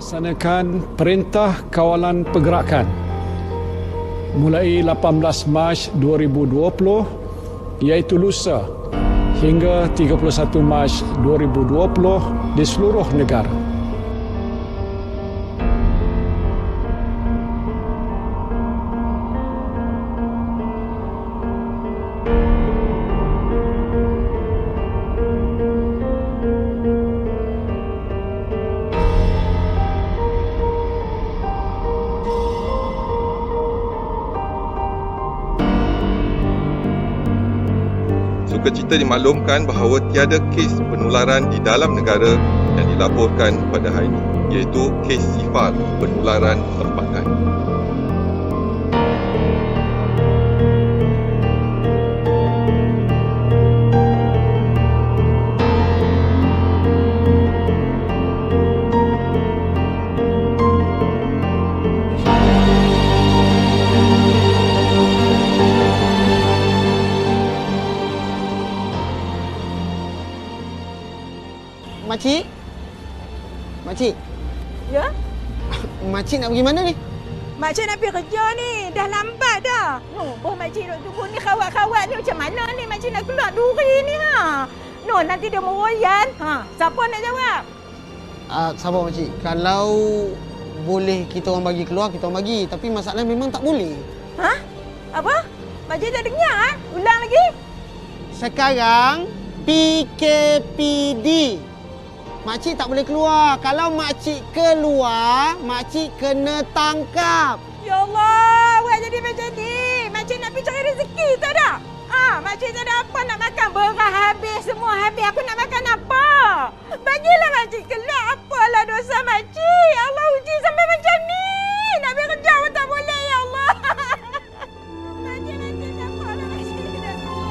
Melaksanakan Perintah Kawalan Pergerakan mulai 18 Mac 2020 iaitu lusa hingga 31 Mac 2020 di seluruh negara. Sukacita dimaklumkan bahawa tiada kes penularan di dalam negara yang dilaporkan pada hari ini, iaitu kes sifar penularan tempatan. Makcik? Makcik? Ya? Makcik nak pergi mana ni? Makcik nak pergi kerja ni. Dah lambat dah. Boh makcik duduk tunggu ni khawat-khawat ni. Macam mana ni makcik nak keluar duri ni ha? No, nanti dia meroyan. Ha, siapa nak jawab? Sabar makcik. Kalau boleh kita orang bagi keluar, kita orang bagi. Tapi masalahnya memang tak boleh. Ha? Apa? Makcik tak dengar ha? Ulang lagi. Sekarang PKPD. Makcik tak boleh keluar. Kalau makcik keluar, makcik kena tangkap. Ya Allah, awak jadi macam ni. Makcik nak pergi cari rezeki tak ada? Makcik tak ada apa nak makan. Beras habis, semua habis. Aku nak makan apa? Bagilah makcik keluar. Apalah dosa makcik. Allah uji sampai macam ni. Nak pergi kerja pun tak boleh, ya Allah. Makcik tak apalah makcik nak keluar.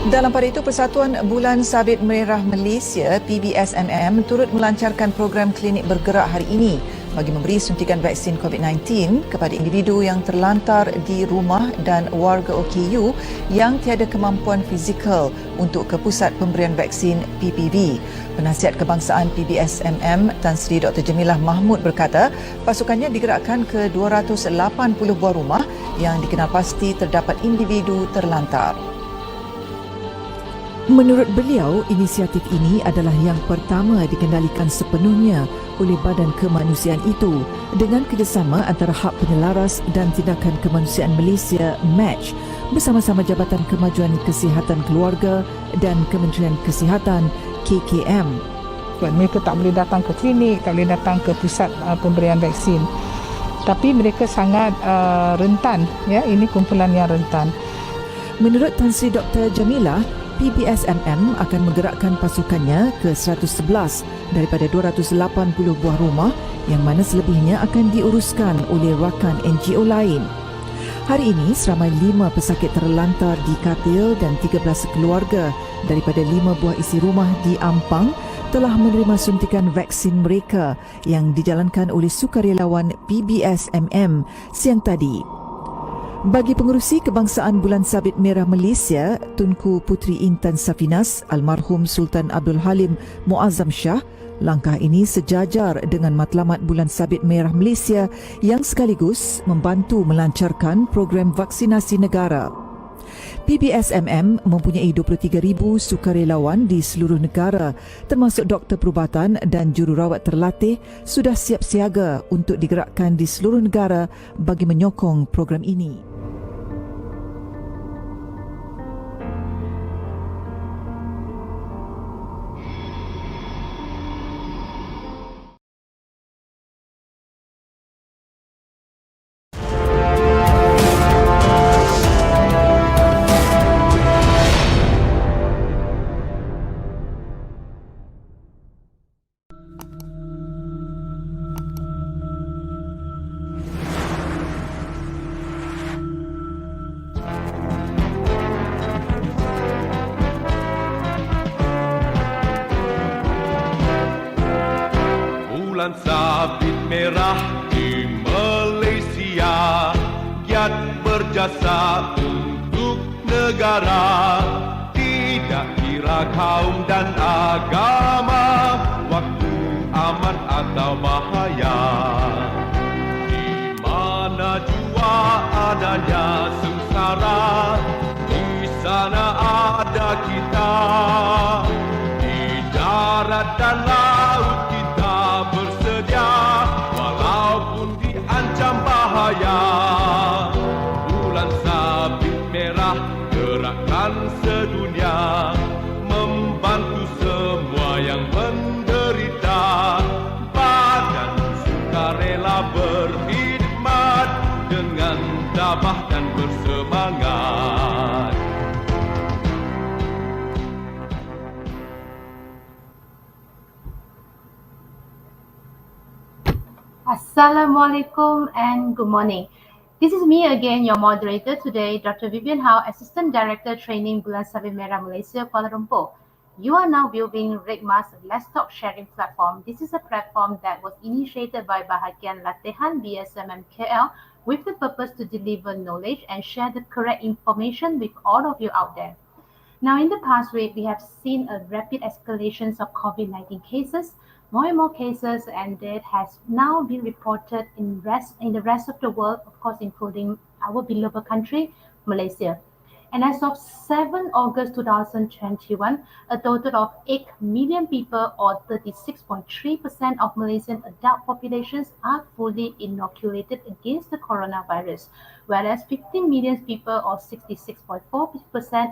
Dalam pada itu, Persatuan Bulan Sabit Merah Malaysia (PBSMM) turut melancarkan program klinik bergerak hari ini bagi memberi suntikan vaksin COVID-19 kepada individu yang terlantar di rumah dan warga OKU yang tiada kemampuan fizikal untuk ke Pusat Pemberian Vaksin PPV. Penasihat Kebangsaan PBSMM Tan Sri Dr. Jamilah Mahmud berkata, pasukannya digerakkan ke 280 buah rumah yang dikenal pasti terdapat individu terlantar. Menurut beliau, inisiatif ini adalah yang pertama dikendalikan sepenuhnya oleh Badan Kemanusiaan itu dengan kerjasama antara Hab Penyelaras dan Tindakan Kemanusiaan Malaysia (MATCH) bersama-sama Jabatan Kemajuan Kesihatan Keluarga dan Kementerian Kesihatan (KKM). Mereka tak boleh datang ke klinik, tak boleh datang ke pusat pemberian vaksin. Tapi mereka sangat rentan, ya, ini kumpulan yang rentan. Menurut Tan Sri Dr. Jamilah, PBSMM akan menggerakkan pasukannya ke 111 daripada 280 buah rumah yang mana selebihnya akan diuruskan oleh rakan NGO lain. Hari ini, seramai 5 pesakit terlantar di Katil dan 13 keluarga daripada 5 buah isi rumah di Ampang telah menerima suntikan vaksin mereka yang dijalankan oleh sukarelawan PBSMM siang tadi. Bagi pengerusi Kebangsaan Bulan Sabit Merah Malaysia, Tunku Puteri Intan Safinas, almarhum Sultan Abdul Halim Muazzam Shah, langkah ini sejajar dengan matlamat Bulan Sabit Merah Malaysia yang sekaligus membantu melancarkan program vaksinasi negara. PBSMM mempunyai 23,000 sukarelawan di seluruh negara termasuk doktor perubatan dan jururawat terlatih sudah siap siaga untuk digerakkan di seluruh negara bagi menyokong program ini. merah di Malaysia, giat berjasa untuk negara, tidak kira kaum dan agama, waktu aman atau bahaya. Di mana jua adanya sengsara, di sana ada kita. Di darat dan laut kita bersedia, walaupun diancam bahaya. Bulan sabit merah gerakkan sedunia, membantu semua yang menderita. Badan sukarela berkhidmat dengan tabah dan bersemangat. Assalamualaikum and good morning. This is me again, your moderator today, Dr. Vivian Howe, Assistant Director Training Bulan Sabit Merah Malaysia, Kuala Lumpur. You are now viewing RedMas Let's Talk Sharing Platform. This is a platform that was initiated by BAHAGIAN LATIHAN BSMMKL with the purpose to deliver knowledge and share the correct information with all of you out there. Now, in the past week, we have seen a rapid escalation of COVID-19 cases. More and more cases and death has now been reported in the rest of the world, of course, including our beloved country, Malaysia. And as of 7 August 2021, a total of 8 million people, or 36.3% of Malaysian adult populations, are fully inoculated against the coronavirus, whereas 15 million people, or 66.4%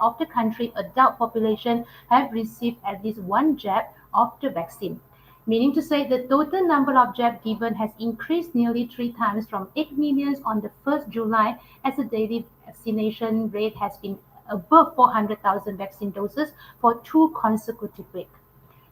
of the country adult population, have received at least one jab of the vaccine. Meaning to say the total number of jabs given has increased nearly 3 times from 8 million on the 1st July, as the daily vaccination rate has been above 400,000 vaccine doses for 2 consecutive weeks.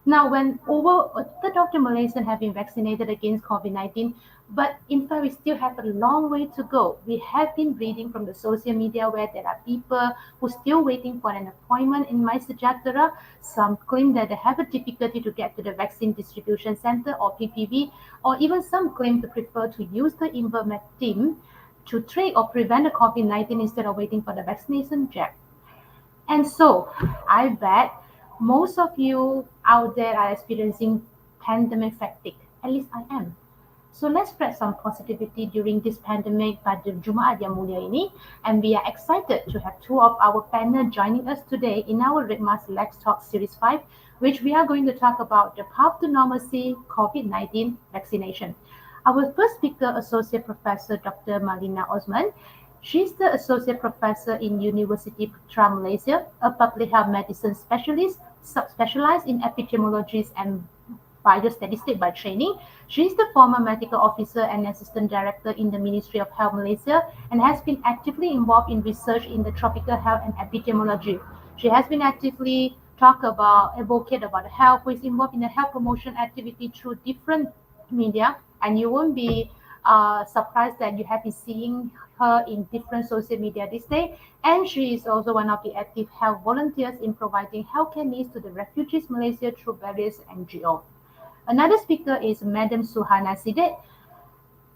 Now, when over a third of the Malaysians have been vaccinated against COVID-19, but in fact, we still have a long way to go. We have been reading from the social media where there are people who are still waiting for an appointment in My Sejahtera. Some claim that they have a difficulty to get to the vaccine distribution center, or PPV, or even some claim to prefer to use the ivermectin to treat or prevent the COVID-19 instead of waiting for the vaccination jab. And so, I bet most of you out there are experiencing pandemic fatigue. At least I am. So let's spread some positivity during this pandemic pada Jumaat yang mulia ini, and we are excited to have 2 of our panel joining us today in our RedMas Let's Talk Series 5, which we are going to talk about the path to normalcy, COVID-19 vaccination. Our first speaker, Associate Professor Dr. MALINA Osman. She's the Associate Professor in University Penceramah, Malaysia, a public health medicine specialist, specialized in epidemiology and biostatistics by training. She is the former medical officer and assistant director in the Ministry of Health Malaysia, and has been actively involved in research in the tropical health and epidemiology. She has been actively advocate about health, who is involved in the health promotion activity through different media, and you won't be surprised that you have been seeing her in different social media this day. And she is also one of the active health volunteers in providing healthcare needs to the refugees Malaysia through various NGOs. Another speaker is Madam SUHANA SIDIK.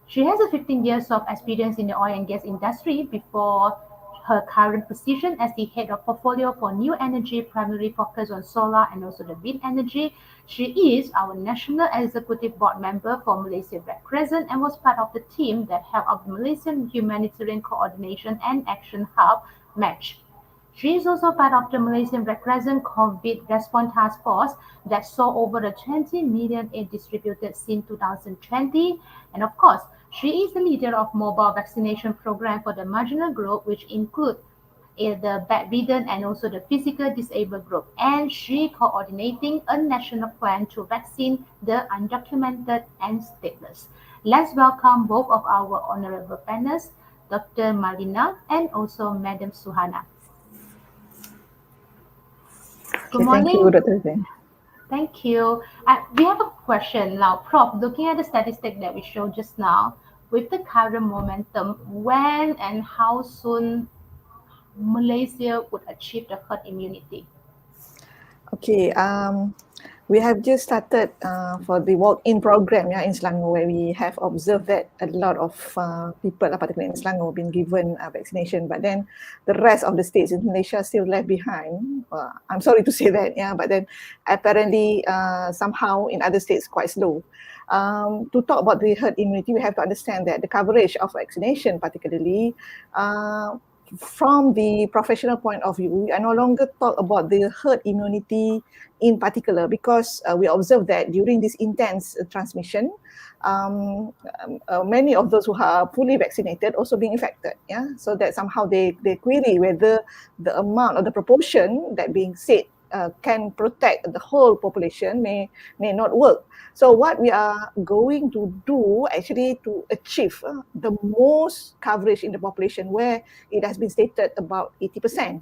She has 15 years of experience in the oil and gas industry before her current position as the head of portfolio for new energy, primarily focused on solar and also the wind energy. She is our National Executive Board member for Malaysia Red Crescent and was part of the team that helped out the Malaysian Humanitarian Coordination and Action Hub, MATCH. She is also part of the Malaysian Red Crescent COVID Response Task Force that saw over 20 million aid distributed since 2020. And of course, she is the leader of mobile vaccination program for the marginal group, which include the bedridden and also the physical disabled group. And she coordinating a national plan to vaccine the undocumented and stateless. Let's welcome both of our honorable panelists, Dr. MALINA and also Madam SUHANA. Good morning. Thank you, Dr. Zain. Thank you. We have a question now. Prof, looking at the statistic that we showed just now, with the current momentum, when and how soon Malaysia would achieve the herd immunity? Okay, We have just started for the walk-in program in Selangor, where we have observed that a lot of people, particularly in Selangor, been given vaccination, but then the rest of the states in Malaysia still left behind. I'm sorry to say that, but then apparently somehow in other states quite slow. To talk about the herd immunity, we have to understand that the coverage of vaccination, particularly from the professional point of view, we are no longer talk about the herd immunity in particular, because we observe that during this intense transmission, many of those who are fully vaccinated also being infected. So that somehow they query whether the amount or the proportion that being said can protect the whole population may not work. So what we are going to do actually to achieve the most coverage in the population, where it has been stated about 80%.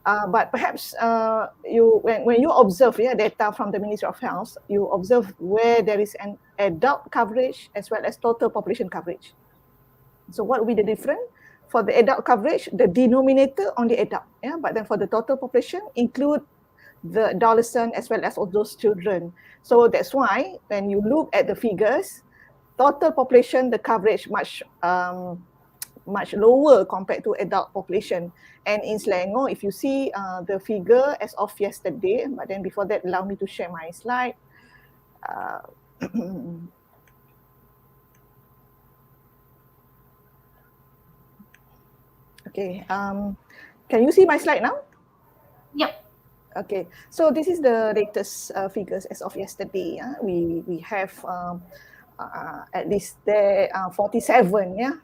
But perhaps when you observe data from the Ministry of Health, you observe where there is an adult coverage as well as total population coverage. So what will be the difference? For the adult coverage, the denominator on the adult, but then for the total population include the adolescent as well as all those children. So that's why when you look at the figures, total population, the coverage much lower compared to adult population. And in Selangor, if you see the figure as of yesterday, but then before that, allow me to share my slide. Okay, can you see my slide now? Yep. Okay, so this is the latest figures as of yesterday. We have at least there 47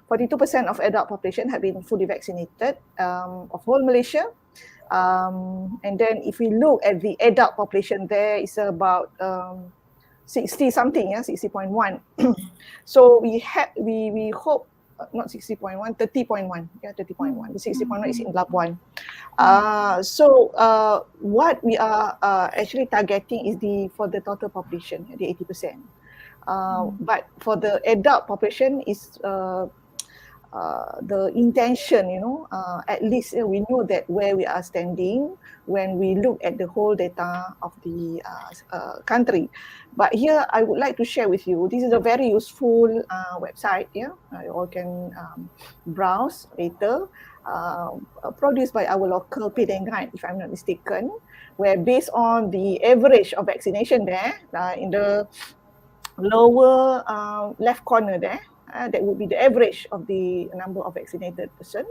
42% of adult population have been fully vaccinated of whole Malaysia. And then if we look at the adult population, there is about 60 something, 60.1. So we hope not 60.1, 30.1. 30.1. The 60.1 is in Labuan. So what we are actually targeting is for the total population, the 80%. But for the adult population is the intention, at least we know that where we are standing when we look at the whole data of the country. But here I would like to share with you, this is a very useful website, you all can browse later, produced by our local Penceramah, if I'm not mistaken, where based on the average of vaccination there, in the lower left corner there, that would be the average of the number of vaccinated person.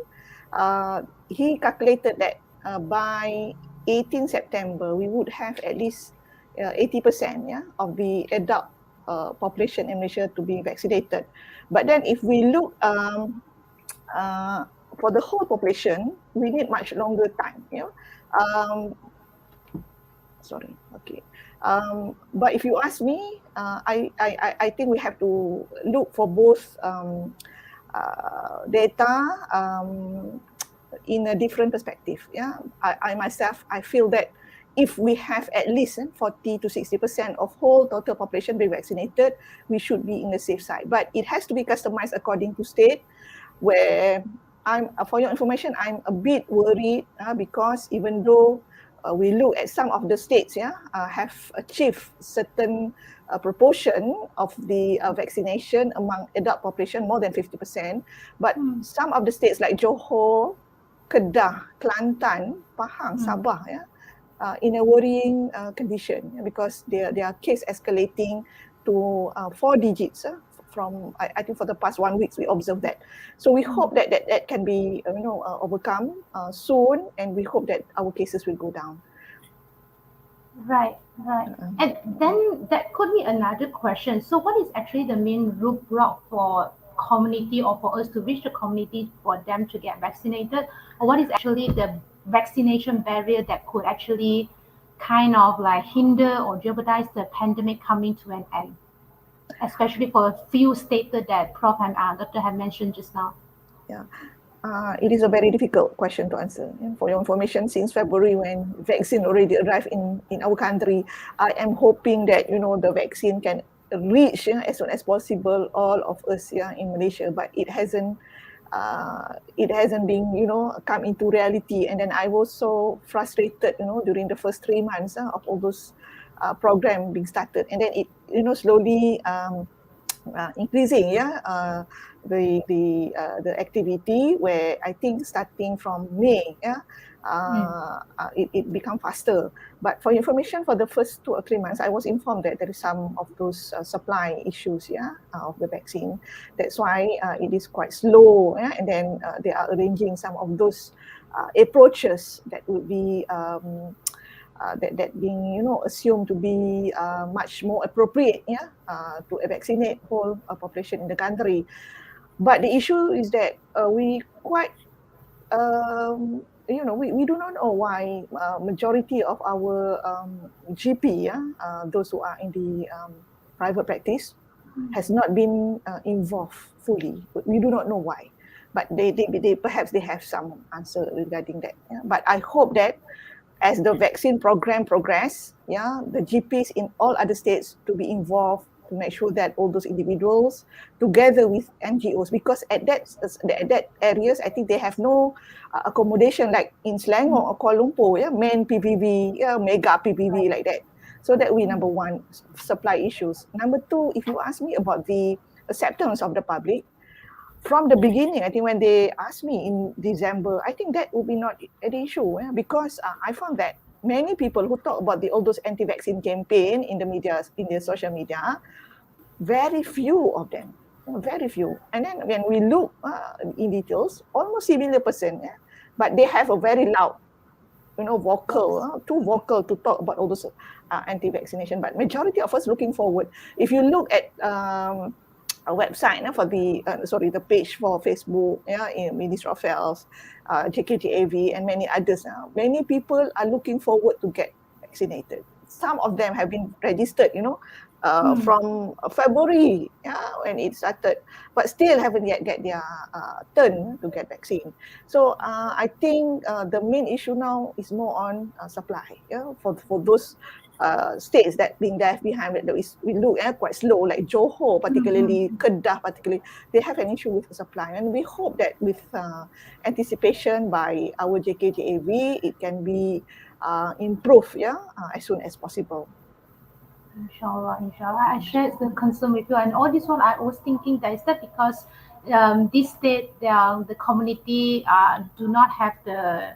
He calculated that by 18 September, we would have at least 80% of the adult population in Malaysia to be vaccinated. But then if we look for the whole population, we need much longer time. But if you ask me, I think we have to look for both data in a different perspective. I myself, I feel that if we have at least 40 to 60% of whole total population being vaccinated, we should be in the safe side. But it has to be customized according to state, where for your information, I'm a bit worried because even though we look at some of the states have achieved certain proportion of the vaccination among adult population, more than 50%. But some of the states like Johor, Kedah, Kelantan, Pahang, Sabah, in a worrying condition because their case escalating to 4 digits from, I think for the past 1 week, we observed that. So we hope that can be overcome soon, and we hope that our cases will go down. Right. And then that could be another question. So what is actually the main roadblock for community or for us to reach the community for them to get vaccinated? Or what is actually the vaccination barrier that could actually kind of like hinder or jeopardize the pandemic coming to an end? Especially for a few states that Prof and Dr. have mentioned just now. It is a very difficult question to answer. For your information, since February when vaccine already arrived in our country, I am hoping that the vaccine can reach as soon as possible all of us in Malaysia, but it hasn't it hasn't been, come into reality. And then I was so frustrated, during the first 3 months of all those program being started. And then it, slowly increasing, the activity, where I think starting from May, it become faster. But for information, for the first 2 or 3 months, I was informed that there is some of those supply issues, of the vaccine. That's why it is quite slow, and then they are arranging some of those approaches that would be that being assumed to be much more appropriate, to vaccinate whole population in the country. But the issue is that we quite we do not know why majority of our GP, those who are in the private practice, has not been involved fully. We do not know why, but they perhaps they have some answer regarding that. But I hope that as the vaccine program progress, the GPs in all other states to be involved, to make sure that all those individuals, together with NGOs, because at that areas, I think they have no accommodation like in Selangor or Kuala Lumpur, main PPV, mega PPV like that. So that we, number one, supply issues. Number two, if you ask me about the acceptance of the public, from the beginning, I think when they asked me in December, I think that would be not an issue, because I found that many people who talk about all those anti-vaccine campaign in the media, in the social media, very few of them, very few. And then when we look in details, almost similar person, but they have a very loud, vocal, too vocal to talk about all those anti-vaccination. But majority of us looking forward. If you look at a website for the page for Facebook, in Ministry of Health, JKTAV, and many others. Many people are looking forward to get vaccinated. Some of them have been registered, from February, when it started, but still haven't yet get their turn to get vaccine. So I think the main issue now is more on supply, for those states that being left behind, that we look at quite slow, like Johor particularly, Kedah particularly, they have an issue with the supply. And we hope that with anticipation by our JKTAV, it can be improved, as soon as possible. Inshallah. I shared the concern with you, and all this one I was thinking that is that because this state, the community do not have the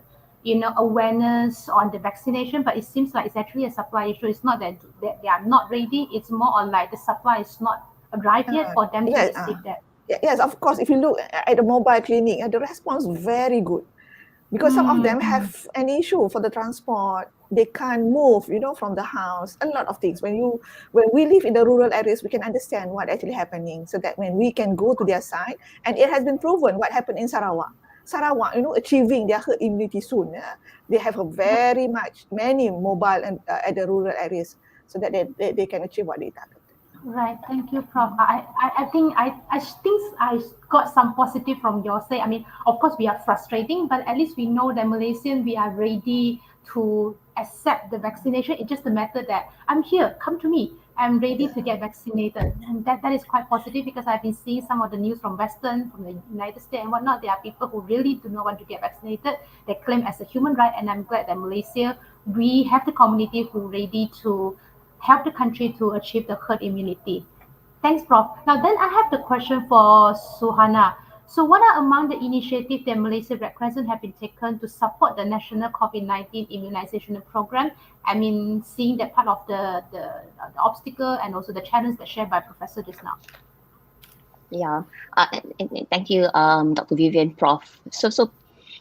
awareness on the vaccination, but it seems like it's actually a supply issue. It's not that they are not ready, it's more on like the supply is not arrived yet for them to receive that. Yes, of course. If you look at the mobile clinic, the response very good, because some of them have an issue for the transport. They can't move, from the house. A lot of things. When we live in the rural areas, we can understand what actually happening. So that when we can go to their side, and it has been proven what happened in Sarawak, achieving their herd immunity soon. They have many mobile and at the rural areas, so that they can achieve what they target. Right, thank you, Prof. I think I got some positive from your side. I mean, of course, we are frustrating, but at least we know that Malaysian, we are ready to accept the vaccination. It's just a matter that I'm here, come to me. I'm ready to get vaccinated. And that is quite positive, because I've been seeing some of the news from Western, from the United States and whatnot. There are people who really do not want to get vaccinated. They claim as a human right, and I'm glad that Malaysia, we have the community who are ready to help the country to achieve the herd immunity. Thanks, Prof. Now then I have the question for SUHANA. So what are among the initiatives that Malaysia Red Crescent have been taken to support the national COVID-19 immunization program? I mean, seeing that part of the obstacle and also the challenge that shared by Professor just now. Yeah, thank you, Dr. Vivian, Prof. So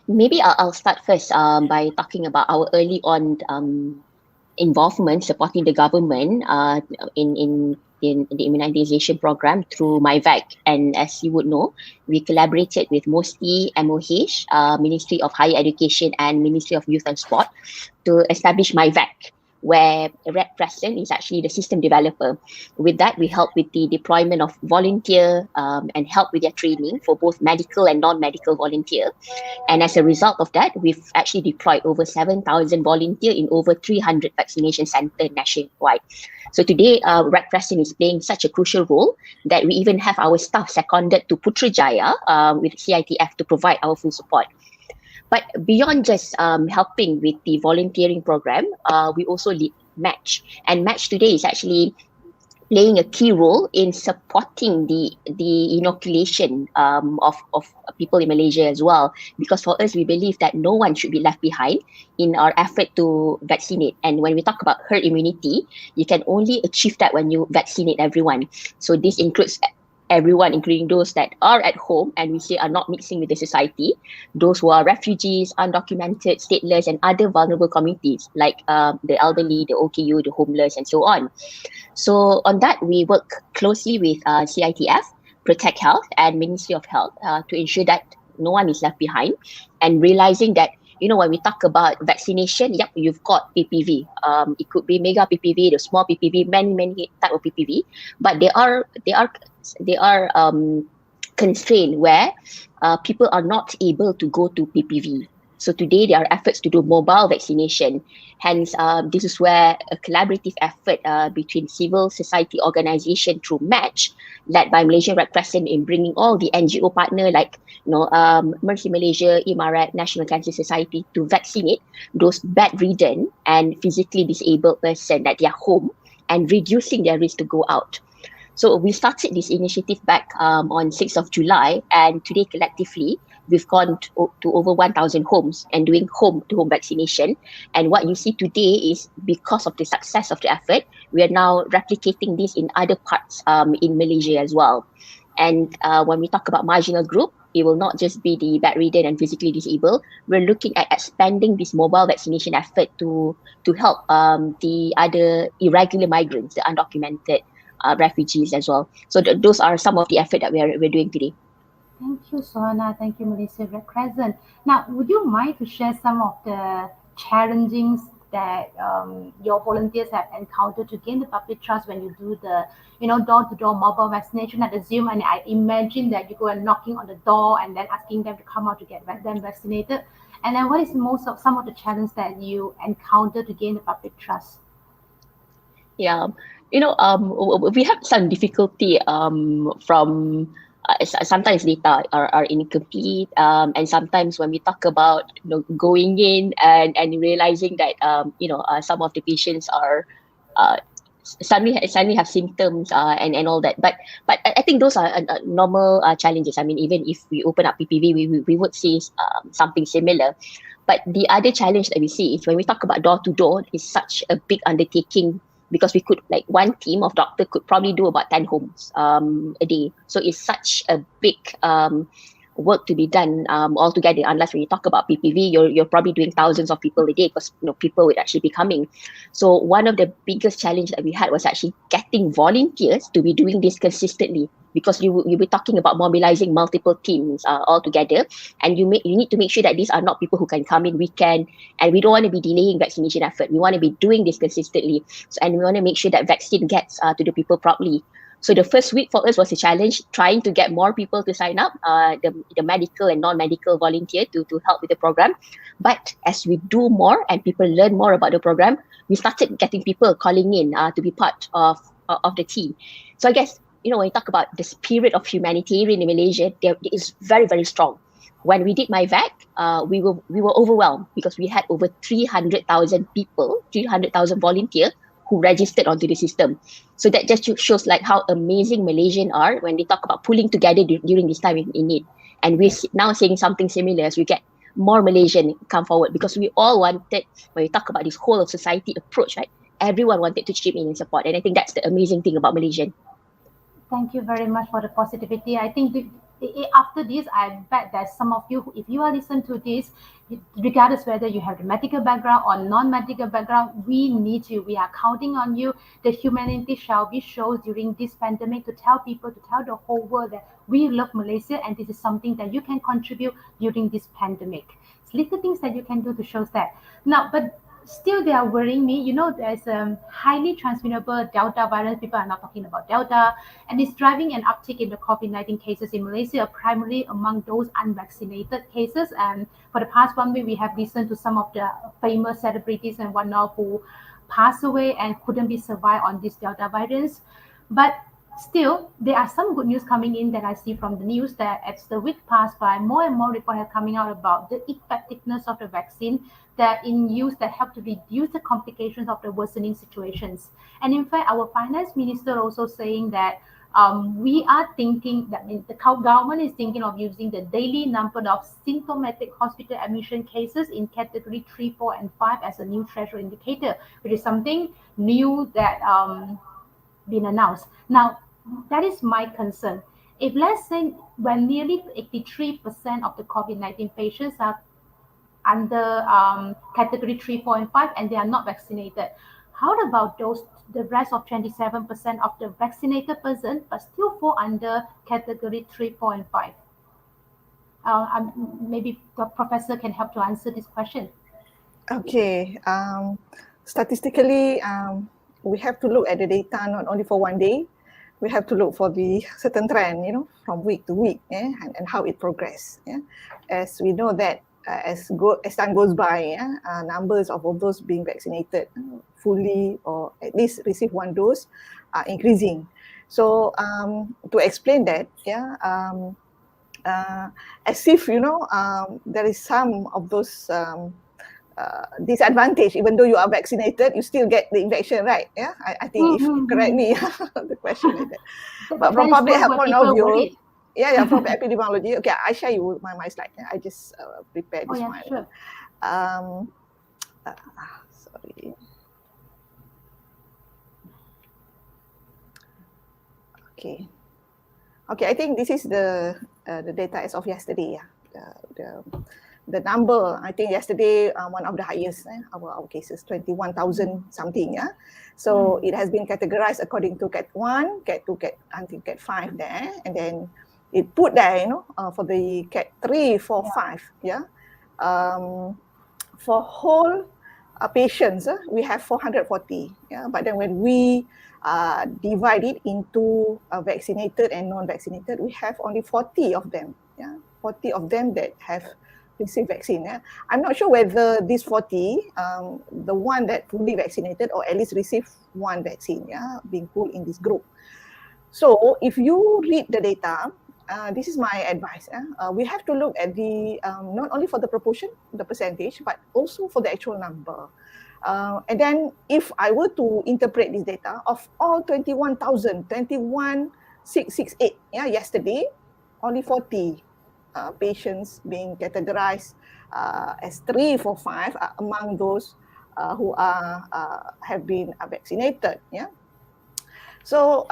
maybe I'll start first by talking about our early on involvement supporting the government in the immunization program through MyVac. And as you would know, we collaborated with mostly MOH, Ministry of Higher Education and Ministry of Youth and Sport to establish MyVac, where Red Crescent is actually the system developer. With that, we help with the deployment of volunteer and help with their training for both medical and non-medical volunteer. And as a result of that, we've actually deployed over 7,000 volunteers in over 300 vaccination centres nationwide. So today, Red Crescent is playing such a crucial role that we even have our staff seconded to Putrajaya with CITF to provide our full support. But beyond just helping with the volunteering program, we also lead Match. And Match today is actually playing a key role in supporting the inoculation of people in Malaysia as well. Because for us, we believe that no one should be left behind in our effort to vaccinate. And when we talk about herd immunity, you can only achieve that when you vaccinate everyone. So this includes everyone, including those that are at home and we say are not mixing with the society, those who are refugees, undocumented, stateless, and other vulnerable communities like the elderly, the OKU, the homeless, and so on. So on that, we work closely with CITF, Protect Health, and Ministry of Health to ensure that no one is left behind, and realizing that, you know, when we talk about vaccination, yep, you've got PPV. It could be mega PPV, the small PPV, many type of PPV, but they are constrained where people are not able to go to PPV. So today there are efforts to do mobile vaccination. Hence, this is where a collaborative effort between civil society organisation through Match, led by Malaysian Red Crescent, in bringing all the NGO partner like Mercy Malaysia, IMARAT, National Cancer Society to vaccinate those bedridden and physically disabled person at their home and reducing their risk to go out. So we started this initiative back on 6th of July, and today collectively, we've gone to over 1,000 homes and doing home-to-home vaccination. And what you see today is because of the success of the effort, we are now replicating this in other parts in Malaysia as well. And when we talk about marginal group, it will not just be the bedridden and physically disabled. We're looking at expanding this mobile vaccination effort to help the other irregular migrants, the undocumented refugees as well. So those are some of the effort that we're doing today. Thank you, SUHANA. Thank you, Malaysia Red Crescent. Now, would you mind to share some of the challenges that your volunteers have encountered to gain the public trust when you do the, door-to-door mobile vaccination? I assume, and I imagine that you go and knocking on the door and then asking them to come out to get them vaccinated. And then what is some of the challenges that you encounter to gain the public trust? Yeah, we have some difficulty from sometimes data are incomplete, and sometimes when we talk about going in and realizing that some of the patients are suddenly have symptoms and all that, but I think those are normal challenges. I mean, even if we open up PPV, we would see something similar. But the other challenge that we see is when we talk about door to door, is such a big undertaking, because we could, like, one team of doctor could probably do about 10 homes a day. So it's such a big work to be done altogether. Unless when you talk about PPV, you're probably doing thousands of people a day, because people would actually be coming. So one of the biggest challenge that we had was actually getting volunteers to be doing this consistently, because you'll be talking about mobilizing multiple teams all together, and you need to make sure that these are not people who can come in weekend, and we don't want to be delaying vaccination effort. We want to be doing this consistently, and we want to make sure that vaccine gets to the people properly. So the first week for us was a challenge, trying to get more people to sign up, the medical and non-medical volunteer to help with the program. But as we do more and people learn more about the program, we started getting people calling in to be part of the team. So I guess, when you talk about the spirit of humanitarian in Malaysia, it is very, very strong. When we did MyVac, we were overwhelmed, because we had over 300,000 people, 300,000 volunteers who registered onto the system. So that just shows like how amazing Malaysians are when they talk about pulling together during this time in need. And we're now seeing something similar as we get more Malaysians come forward, because we all wanted, when we talk about this whole of society approach, right? Everyone wanted to chip in and support. And I think that's the amazing thing about Malaysian. Thank you very much for the positivity. I think after this, I bet that some of you, if you are listening to this, regardless whether you have the medical background or non-medical background, we need you. We are counting on you. The humanity shall be shown during this pandemic to tell people, to tell the whole world that we love Malaysia, and this is something that you can contribute during this pandemic. It's little things that you can do to show that. Now, but still they are worrying me. You know, there's a highly transmittable Delta virus. People are not talking about Delta, and it's driving an uptick in the COVID-19 cases in Malaysia, primarily among those unvaccinated cases. And for the past 1 week, we have listened to some of the famous celebrities and whatnot who passed away and couldn't be survived on this Delta virus. But still, there are some good news coming in that I see from the news that as the week passed by, more and more reports are coming out about the effectiveness of the vaccine that in use that help to reduce the complications of the worsening situations. And in fact, our finance minister also saying that we are thinking that the government is thinking of using the daily number of symptomatic hospital admission cases in category 3, 4, and 5 as a new threshold indicator, which is something new that been announced. Now, that is my concern. If let's say when nearly 83% of the COVID-19 patients are under category 3, 4, and 5 and they are not vaccinated, how about the rest of 27% of the vaccinated person but still fall under category 3, 4, and 5? Maybe the professor can help to answer this question. Okay. Statistically, we have to look at the data not only for 1 day. We have to look for the certain trend, from week to week, and how it progresses. As we know that as time goes by, numbers of those being vaccinated fully or at least receive 1 dose are increasing. So to explain that, as if there is some of those disadvantage, even though you are vaccinated, you still get the infection, right? Yeah, I think if you correct me, the question is that. But from public health point of view, from epidemiology. Okay, I share you my slide. I just prepared this one. Sure. Sorry. Okay. I think this is the data as of yesterday. The number, I think yesterday, one of the highest, our cases, 21,000 something. So it has been categorized according to Cat 1, Cat 2, until Cat 5 there. And then it put there, for the Cat 3, 4, 5. For whole patients, we have 440. But then when we divide it into vaccinated and non-vaccinated, we have only 40 of them. 40 of them that have received vaccine. I'm not sure whether these 40, the one that fully vaccinated or at least received 1 vaccine, being put in this group. So if you read the data, this is my advice. We have to look at the, not only for the proportion, the percentage, but also for the actual number. And then if I were to interpret this data, of all 21,668 yesterday, only 40 patients being categorized as 3, 4, 5 among those who have been vaccinated. So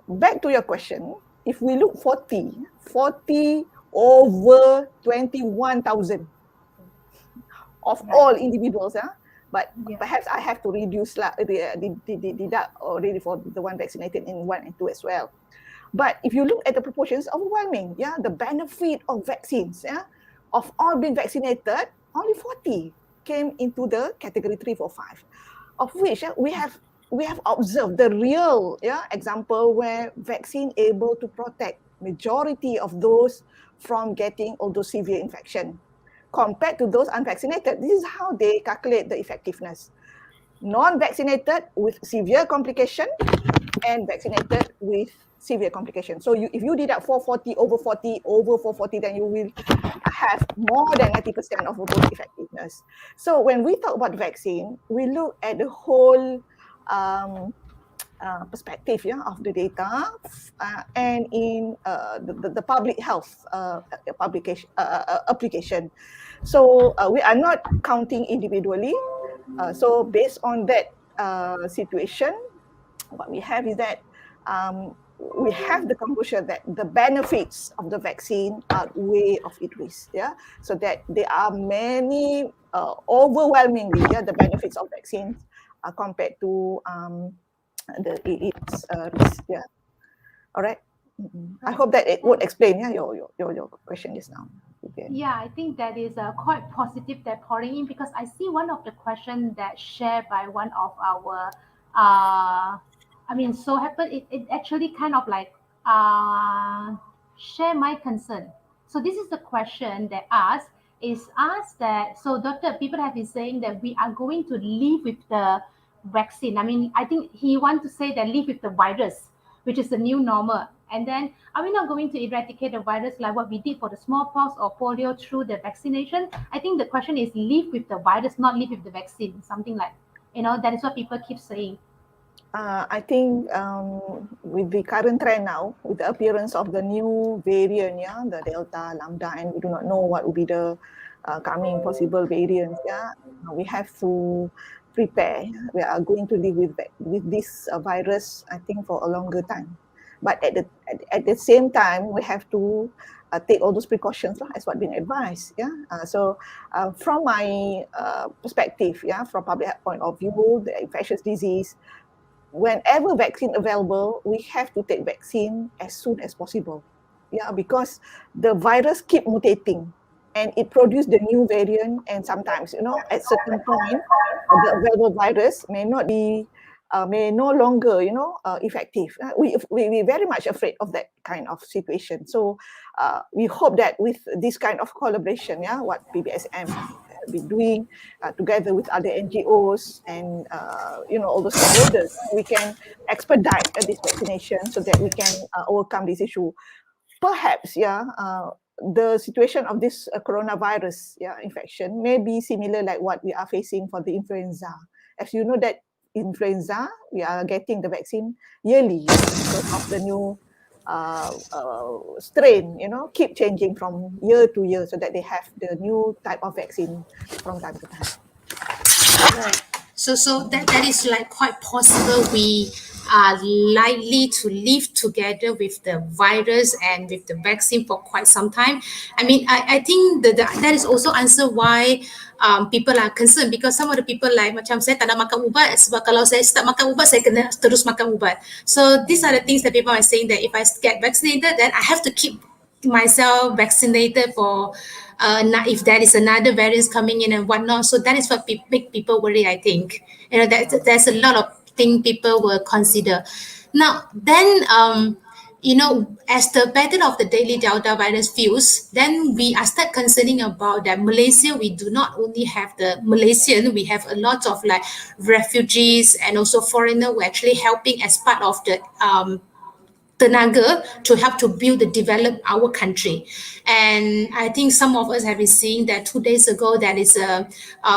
back to your question, if we look 40 over 21,000 of all individuals, but perhaps I have to reduce deduct already for the one vaccinated in 1 and 2 as well. But if you look at the proportions, overwhelming. The benefit of vaccines, of all being vaccinated, only 40 came into the category 3, 4, 5, of which we have observed the real example where vaccine able to protect majority of those from getting all those severe infection compared to those unvaccinated. This is how they calculate the effectiveness. Non-vaccinated with severe complication and vaccinated with severe complication. So if you deduct 440 over 440, then you will have more than 90% of those effectiveness. So when we talk about vaccine, we look at the whole perspective of the data, and in the public health application. So we are not counting individually. So based on that situation, what we have is that we have the conclusion that the benefits of the vaccine outweigh of its risk. So that there are many, overwhelmingly, the benefits of vaccines compared to its risk. All right. I hope that it would explain your question just now. Yeah, I think that is quite positive that pouring in, because I see one of the questions that shared by one of our, so happened, it actually kind of like share my concern. So this is the question that asked that, so doctor, people have been saying that we are going to live with the vaccine. I mean, I think he want to say that live with the virus, which is the new normal. And then, are we not going to eradicate the virus like what we did for the smallpox or polio through the vaccination? I think the question is live with the virus, not live with the vaccine. Something like, that is what people keep saying. I think with the current trend now, with the appearance of the new variant, the Delta, Lambda, and we do not know what will be the coming possible variants, we have to prepare. We are going to live with this virus, I think, for a longer time. But at the same time, we have to take all those precautions as what been advised. So from my perspective, from public health point of view, the infectious disease, whenever vaccine available, we have to take vaccine as soon as possible. Because the virus keep mutating and it produces the new variant, and sometimes, at certain point, the available virus may not be may no longer, effective. We very much afraid of that kind of situation. So we hope that with this kind of collaboration, what PBSM have been doing together with other NGOs and all the stakeholders, we can expedite this vaccination so that we can overcome this issue. Perhaps, the situation of this coronavirus infection may be similar like what we are facing for the influenza. As you know that influenza, we are getting the vaccine yearly because of the new strain, keep changing from year to year so that they have the new type of vaccine from time to time. Right. So that is like quite possible we are likely to live together with the virus and with the vaccine for quite some time. I mean, I think that is also answer why people are concerned, because some of the people like macam saya tak nak makan ubat sebab kalau saya start makan ubat saya kena terus makan ubat. So these are the things that people are saying, that if I get vaccinated then I have to keep myself vaccinated for if there is another variant coming in and whatnot. So that is what make people worry, I think. There's a lot of things people will consider. Now, then, as the pattern of the daily Delta virus views, then we are start concerning about that Malaysia, we do not only have the Malaysian, we have a lot of like refugees and also foreigner who are actually helping as part of the tenaga to help to build and develop our country. And I think some of us have been seeing that 2 days ago, there is a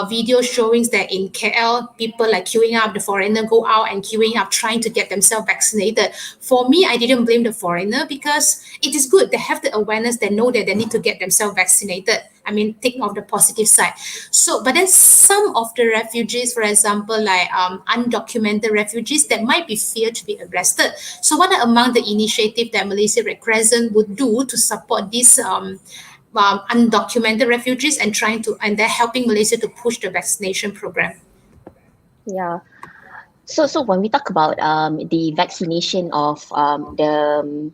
video showing that in KL, people like queuing up, the foreigner go out and queuing up, trying to get themselves vaccinated. For me, I didn't blame the foreigner because it is good. They have the awareness, they know that they need to get themselves vaccinated. I mean, think of the positive side. So, but then some of the refugees, for example, like undocumented refugees that might be feared to be arrested. So what are among the initiatives that Malaysia Red Crescent would do to support these undocumented refugees and they're helping Malaysia to push the vaccination program? Yeah. So when we talk about the vaccination of the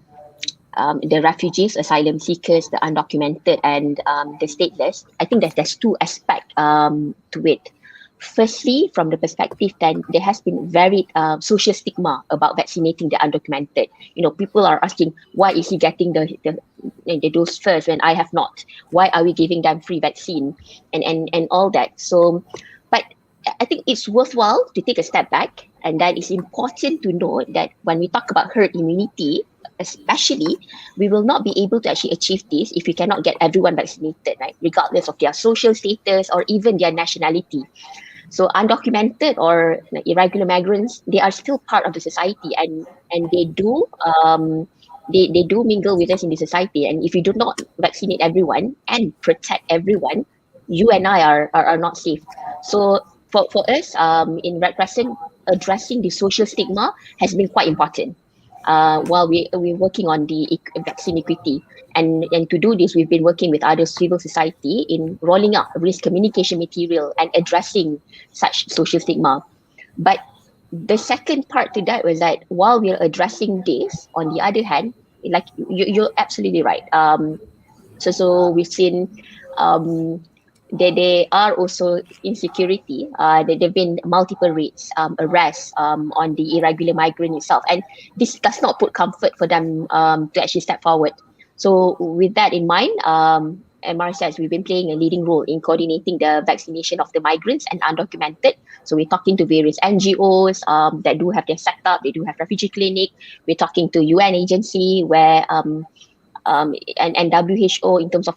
refugees, asylum seekers, the undocumented, and the stateless, I think that there's two aspects to it. Firstly, from the perspective that there has been very social stigma about vaccinating the undocumented. People are asking, why is he getting the dose first when I have not? Why are we giving them free vaccine and all that? So, but I think it's worthwhile to take a step back, and that it's important to know that when we talk about herd immunity, especially, we will not be able to actually achieve this if we cannot get everyone vaccinated, right? Regardless of their social status or even their nationality. So undocumented or irregular migrants, they are still part of the society, and they do they do mingle with us in the society. And if we do not vaccinate everyone and protect everyone, you and I are not safe. So for us in Red Crescent, addressing the social stigma has been quite important. While we're working on the vaccine equity. And to do this, we've been working with other civil society in rolling out risk communication material and addressing such social stigma. But the second part to that was that while we're addressing this, on the other hand, like you're absolutely right. So we've seen there are also insecurity. There have been multiple raids, arrests on the irregular migrant itself, and this does not put comfort for them to actually step forward. So with that in mind, MRCS, we've been playing a leading role in coordinating the vaccination of the migrants and undocumented. So we're talking to various NGOs that do have their setup, they do have refugee clinic. We're talking to UN agency where and WHO in terms of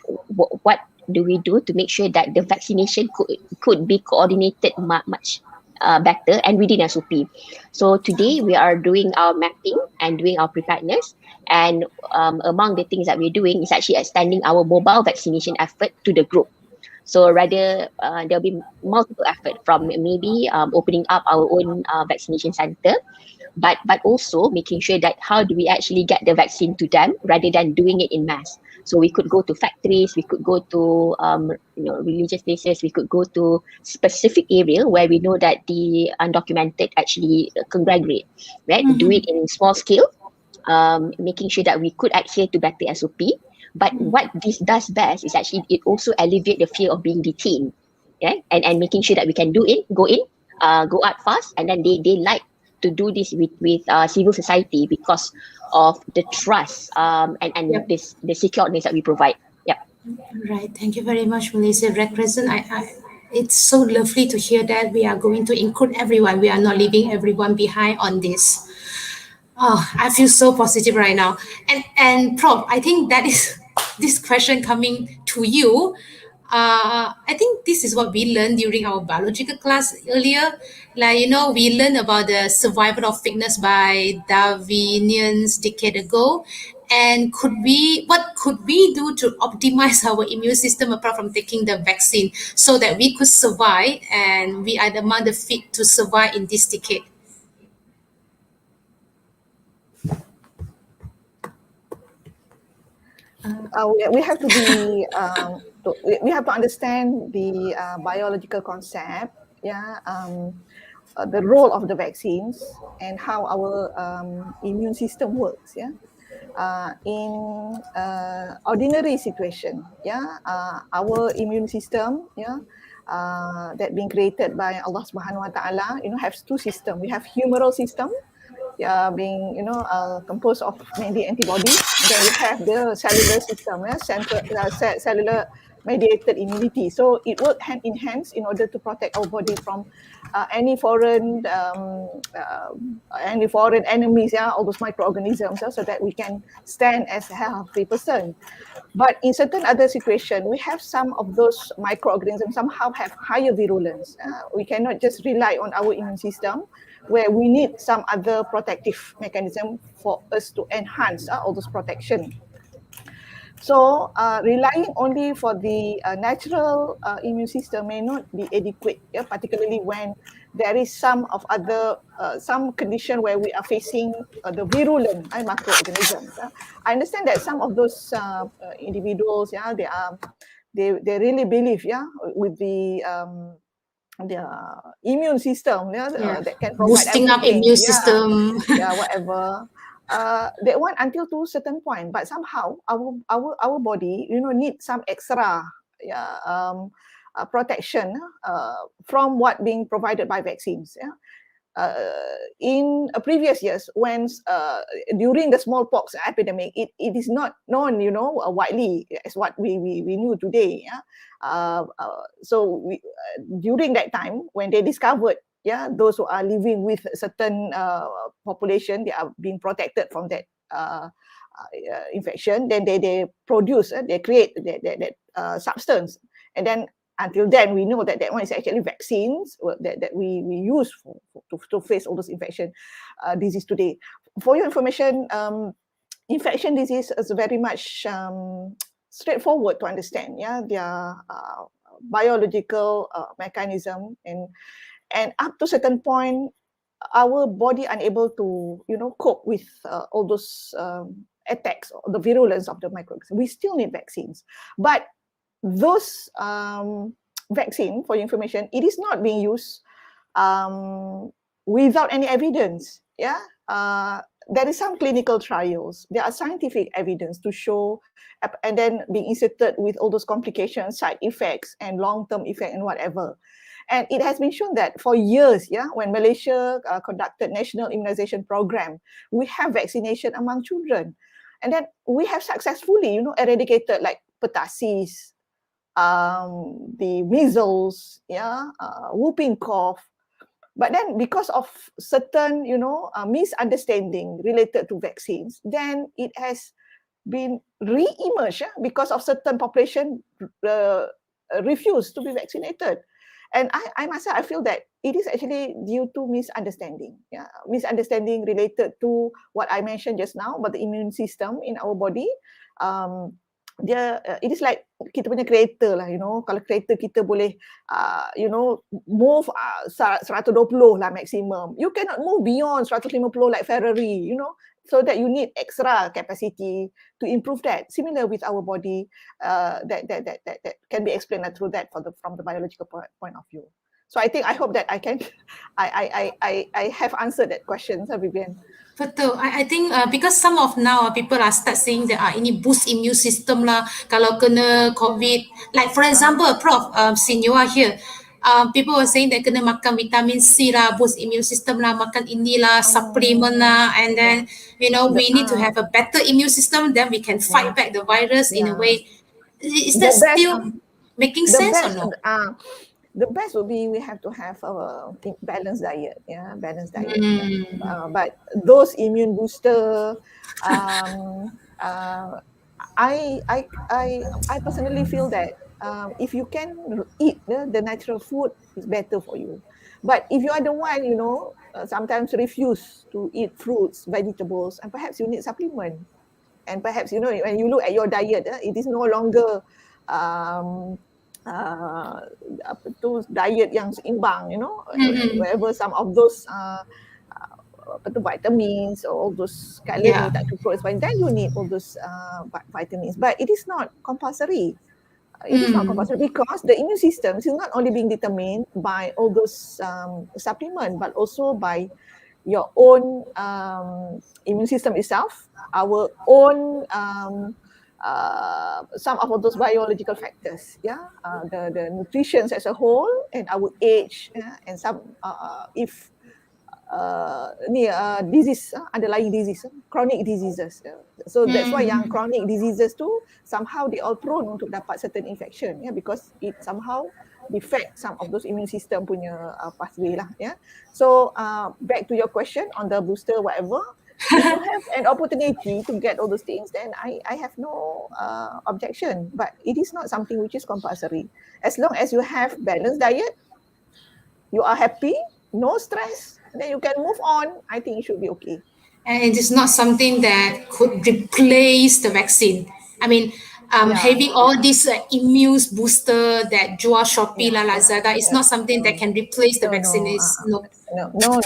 what do we do to make sure that the vaccination could be coordinated much better and within SOP. So today we are doing our mapping and doing our preparedness, and among the things that we're doing is actually extending our mobile vaccination effort to the group. So rather there'll be multiple effort from maybe opening up our own vaccination center, but also making sure that how do we actually get the vaccine to them rather than doing it in mass. So we could go to factories, we could go to religious places, we could go to specific area where we know that the undocumented actually congregate, right? Do it in small scale, making sure that we could adhere to better SOP. But what this does best is actually it also alleviate the fear of being detained, right? And making sure that we can go out fast, and then they like to do this with civil society because of the trust and the secureness that we provide. Yeah. Right. Thank you very much, Malaysia Red Crescent. It's so lovely to hear that we are going to include everyone. We are not leaving everyone behind on this. Oh, I feel so positive right now. And Prof, I think that is this question coming to you. I think this is what we learned during our biological class earlier. Like, we learned about the survival of fitness by Darwinians decade ago. And what could we do to optimize our immune system apart from taking the vaccine so that we could survive and we are among the fit to survive in this decade? We have to be we have to understand the biological concept, the role of the vaccines and how our immune system works. In ordinary situation, our immune system, that being created by Allah Subhanahu Wa Taala, has two systems. We have humoral system, being composed of mainly antibodies. Then we have the cellular system, cellular mediated immunity. So it works hand in hand in order to protect our body from any foreign enemies, all those microorganisms, so that we can stand as a healthy person. But in certain other situations, we have some of those microorganisms somehow have higher virulence. We cannot just rely on our immune system, where we need some other protective mechanism for us to enhance all those protection. So relying only for the natural immune system may not be adequate, particularly when there is some condition where we are facing the virulent microorganisms. I understand that some of those individuals, they really believe, with the immune system, that can provide boosting up immune system. Whatever. That one until to a certain point, but somehow our body, need some extra protection from what being provided by vaccines. In previous years, when during the smallpox epidemic, it is not known, widely as what we knew today. So during that time, when they discovered, those who are living with a certain population, they are being protected from that infection. Then they produce, they create that substance, and then until then we know that one is actually vaccines that we use to face all those infection disease today. For your information, infection disease is very much straightforward to understand. Their biological mechanism, and up to a certain point, our body unable to, cope with all those attacks, or the virulence of the microorganisms. We still need vaccines. But those vaccine, for your information, it is not being used without any evidence. there is some clinical trials. There are scientific evidence to show, and then being inserted with all those complications, side effects, and long-term effect and whatever. And it has been shown that for years, when Malaysia conducted national immunization program, we have vaccination among children. And then we have successfully, eradicated like pertussis, the measles, whooping cough. But then because of certain, misunderstanding related to vaccines, then it has been re-emerged because of certain population refused to be vaccinated. And I feel that it is actually due to misunderstanding. Misunderstanding related to what I mentioned just now about the immune system in our body. It is like kita punya kereta lah, kalau kereta kita boleh move 120 lah maximum. You cannot move beyond 150 like Ferrari, so that you need extra capacity to improve that. Similar with our body, that can be explained through that from the biological point of view. So I hope that I have answered that question, Vivian. Betul. I think because some of now people are start saying that ini boost immune system lah kalau kena COVID. Like for example, Prof, since you are here, people were saying that kena makan vitamin C lah, boost immune system lah, makan inilah, supplement lah, and then we need to have a better immune system, then we can fight back the virus in a way. Is that still making sense or no? The best would be we have to have a balanced diet, balanced diet. But those immune booster, I personally feel that if you can eat the natural food, it's better for you. But if you are the one, sometimes refuse to eat fruits, vegetables, and perhaps you need supplement. And perhaps, when you look at your diet, it is no longer diet yang seimbang, wherever some of those vitamins or all those calories tak cukup, then you need all those vitamins. But it is not compulsory. It is not compulsory because the immune system is not only being determined by all those supplements, but also by your own immune system itself, our own some of those biological factors, the nutrition as a whole, and our age, and some if disease, underlying disease, chronic diseases. So that's why yang chronic diseases tu somehow they all prone untuk dapat certain infection, because it somehow affect some of those immune system punya pathway lah. So back to your question on the booster, whatever. If you have an opportunity to get all those things, then I have no objection. But it is not something which is compulsory. As long as you have balanced diet, you are happy, no stress, then you can move on. I think it should be okay. And it is not something that could replace the vaccine. I mean, having all these immune booster that jual Shopee lah, Lazada, is not something that can replace the vaccine. No.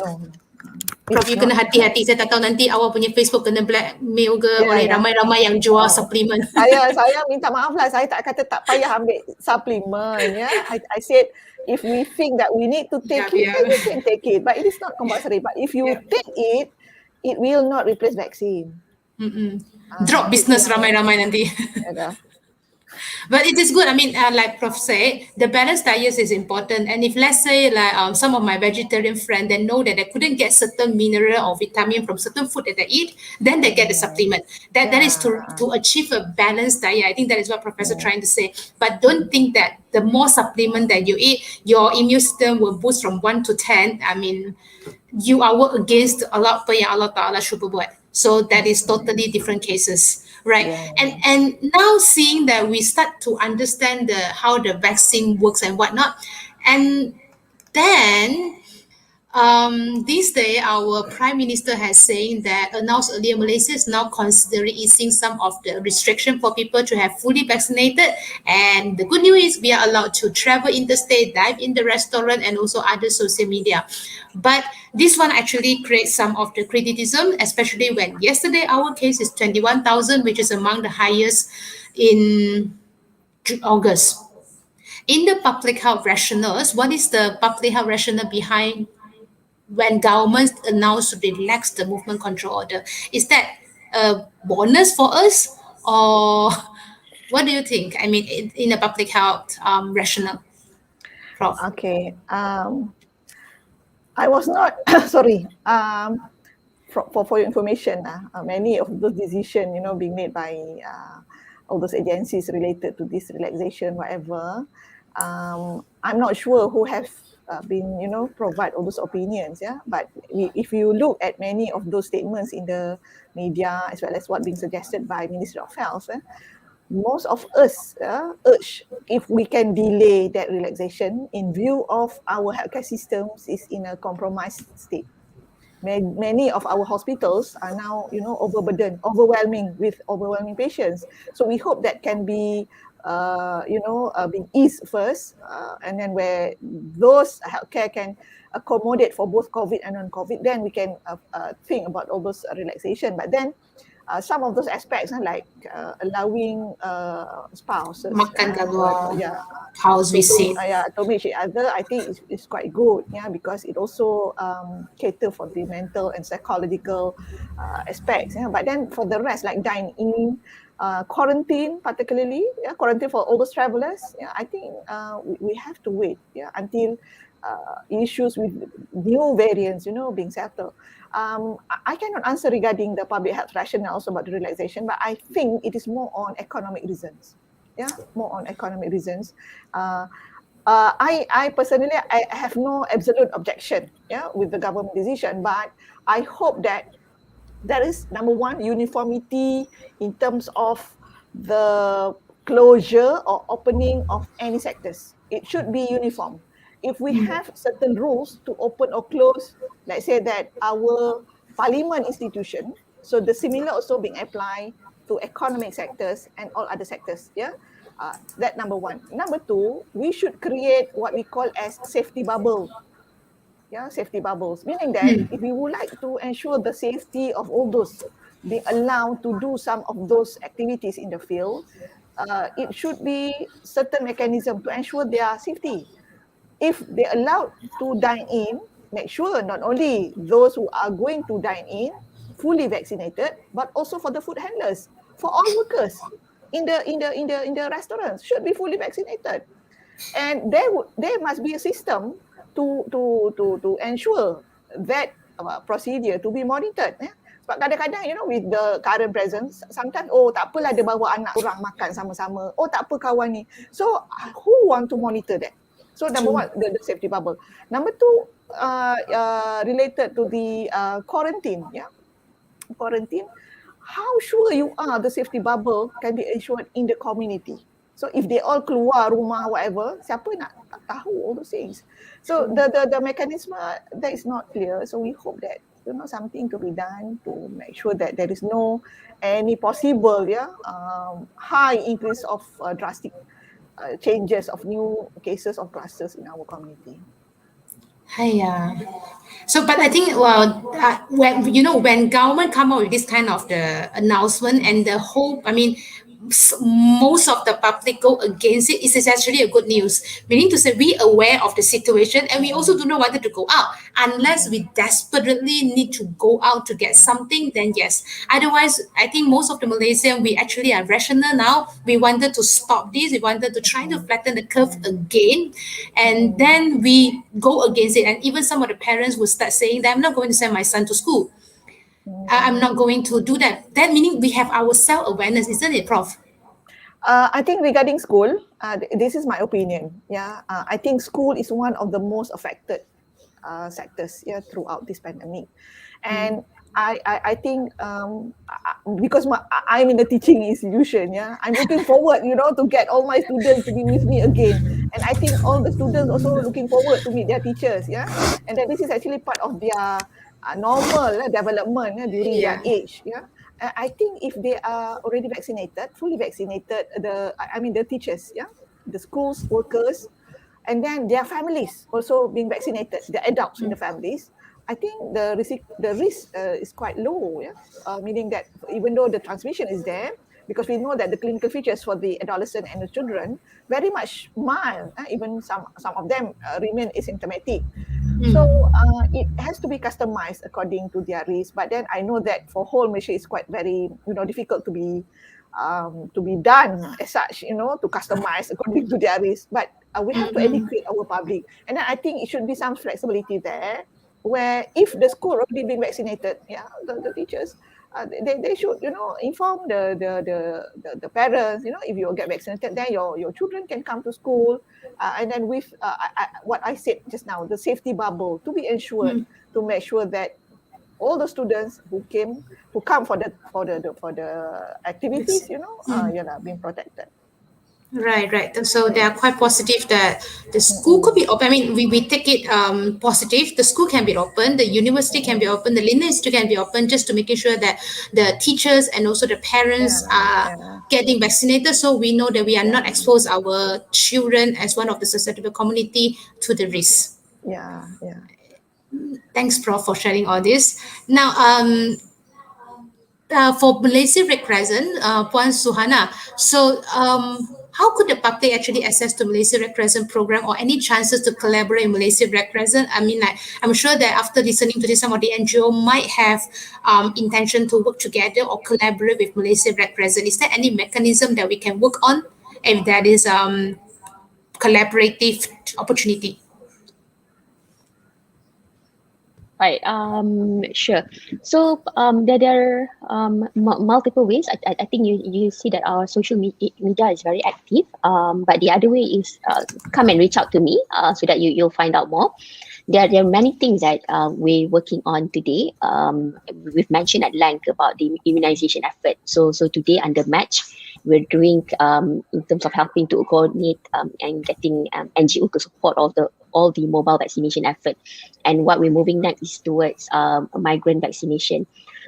Prof, you kena hati-hati. Saya tak tahu nanti awak punya Facebook kena blackmail ke oleh ramai-ramai yang jual suplemen. Saya minta maaf lah. Saya tak kata tak payah ambil suplemen. I said if we think that we need to take it, then we can take it. But it is not compulsory. But if you take it, it will not replace vaccine. Drop business ramai-ramai nanti. But it is good. I mean, like Prof said, the balanced diet is important. And if let's say like some of my vegetarian friends, they know that they couldn't get certain mineral or vitamin from certain food that they eat, then they get the supplement. That is to achieve a balanced diet. I think that is what Professor trying to say. But don't think that the more supplement that you eat, your immune system will boost from 1 to 10. I mean, you are work against a lot apa yang Allah Ta'ala cuba buat. So that is totally different cases. Right. And now seeing that we start to understand how the vaccine works and whatnot, and then this day our Prime Minister has saying that announced earlier Malaysia is now considering easing some of the restriction for people to have fully vaccinated, and the good news is we are allowed to travel interstate, dive in the restaurant, and also other social media. But this one actually creates some of the criticism, especially when yesterday our case is 21,000, which is among the highest in August. In the public health rationales, what is the public health rationale behind when government announced to relax the movement control order? Is that a bonus for us, or what do you think? I mean, in a public health rationale, Prof. Okay. I was not sorry. For your information, many of those decisions, being made by all those agencies related to this relaxation, whatever. I'm not sure who have been, provide all those opinions, yeah. But if you look at many of those statements in the media, as well as what being suggested by Ministry of Health, most of us urge if we can delay that relaxation in view of our healthcare systems is in a compromised state. Many of our hospitals are now, overburdened, overwhelming patients. So we hope that can be, being eased first, and then where those healthcare can accommodate for both COVID and non-COVID, then we can think about all those relaxation. But then some of those aspects, like allowing spouses, Makan kat luar, house visit, to meet each other, I think is quite good, because it also cater for the mental and psychological aspects. But then for the rest, like dine in, quarantine, particularly, quarantine for all those travelers, I think we have to wait, until issues with new variants, being settled. I cannot answer regarding the public health rationales about the relaxation, but I think it is more on economic reasons. More on economic reasons. I personally, I have no absolute objection, with the government decision, but I hope that there is, number one, uniformity in terms of the closure or opening of any sectors. It should be uniform. If we have certain rules to open or close, let's say that our parliament institution, so the similar also being applied to economic sectors and all other sectors, that number one. Number two, we should create what we call as safety bubble. Safety bubbles, meaning that if we would like to ensure the safety of all those being allowed to do some of those activities in the field, it should be certain mechanism to ensure their safety. If they allowed to dine in, make sure not only those who are going to dine in fully vaccinated, but also for the food handlers, for all workers in the restaurants should be fully vaccinated. And there must be a system to ensure that procedure to be monitored. Sebab kadang-kadang, with the current presence, sometimes, tak apalah dia bawa anak orang makan sama-sama. Tak apa kawan ni. So, who want to monitor that? So, number one, the safety bubble. Number two, related to the quarantine. Quarantine. How sure you are the safety bubble can be ensured in the community? So if they all keluar rumah, whatever, siapa nak tahu all those things? So the mechanism that is not clear. So we hope that something to be done to make sure that there is no any possible high increase of drastic changes of new cases of clusters in our community. So, but I think, when government come out with this kind of the announcement and the whole, most of the public go against it, is actually a good news. Meaning to say, we aware of the situation and we also do not want to go out unless we desperately need to go out to get something. Then yes. Otherwise, I think most of the Malaysians, we actually are rational now. We wanted to stop this. We wanted to try to flatten the curve again, and then we go against it. And even some of the parents will start saying that I'm not going to send my son to school. I'm not going to do that. That meaning we have our self-awareness, isn't it, Prof? I think regarding school, this is my opinion. I think school is one of the most affected sectors throughout this pandemic. And I think because I'm in the teaching institution, I'm looking forward, to get all my students to be with me again. And I think all the students also looking forward to meet their teachers, and that this is actually part of their normal development during their age. I think if they are already vaccinated, fully vaccinated, the teachers, the schools, workers, and then their families also being vaccinated, the adults in the families, I think the risk is quite low, meaning that even though the transmission is there, because we know that the clinical features for the adolescent and the children very much mild. Even some of them remain asymptomatic. So it has to be customized according to their risk. But then I know that for whole Malaysia it's quite very difficult to be done as such, to customize according to their risk. But we have to educate our public, and then I think it should be some flexibility there, where if the school already been vaccinated, the teachers. They should, inform the parents. If you get vaccinated, then your children can come to school, and then with what I said just now, the safety bubble to be ensured, to make sure that all the students who come for the activities, being protected. Right. So they are quite positive that the school could be open. I mean, we take it positive. The school can be open, the university can be open, the LATIHAN Institute can be open, just to making sure that the teachers and also the parents are getting vaccinated, so we know that we are not expose our children as one of the susceptible community to the risk. Yeah. Thanks, Prof, for sharing all this. Now, for Malaysia Red Crescent, Puan Suhana, so how could the public actually access to Malaysia Red Crescent program, or any chances to collaborate with Malaysia Red Crescent? I mean, I'm sure that after listening to this, some of the NGO might have intention to work together or collaborate with Malaysia Red Crescent. Is there any mechanism that we can work on if that is collaborative opportunity? Right. Sure. So there are multiple ways. I think you see that our social media is very active. But the other way is come and reach out to me so that you'll find out more. There are many things that we're working on today. We've mentioned at length about the immunization effort. So today under Match, we're doing in terms of helping to coordinate and getting NGO to support all the mobile vaccination effort. And what we're moving next is towards migrant vaccination.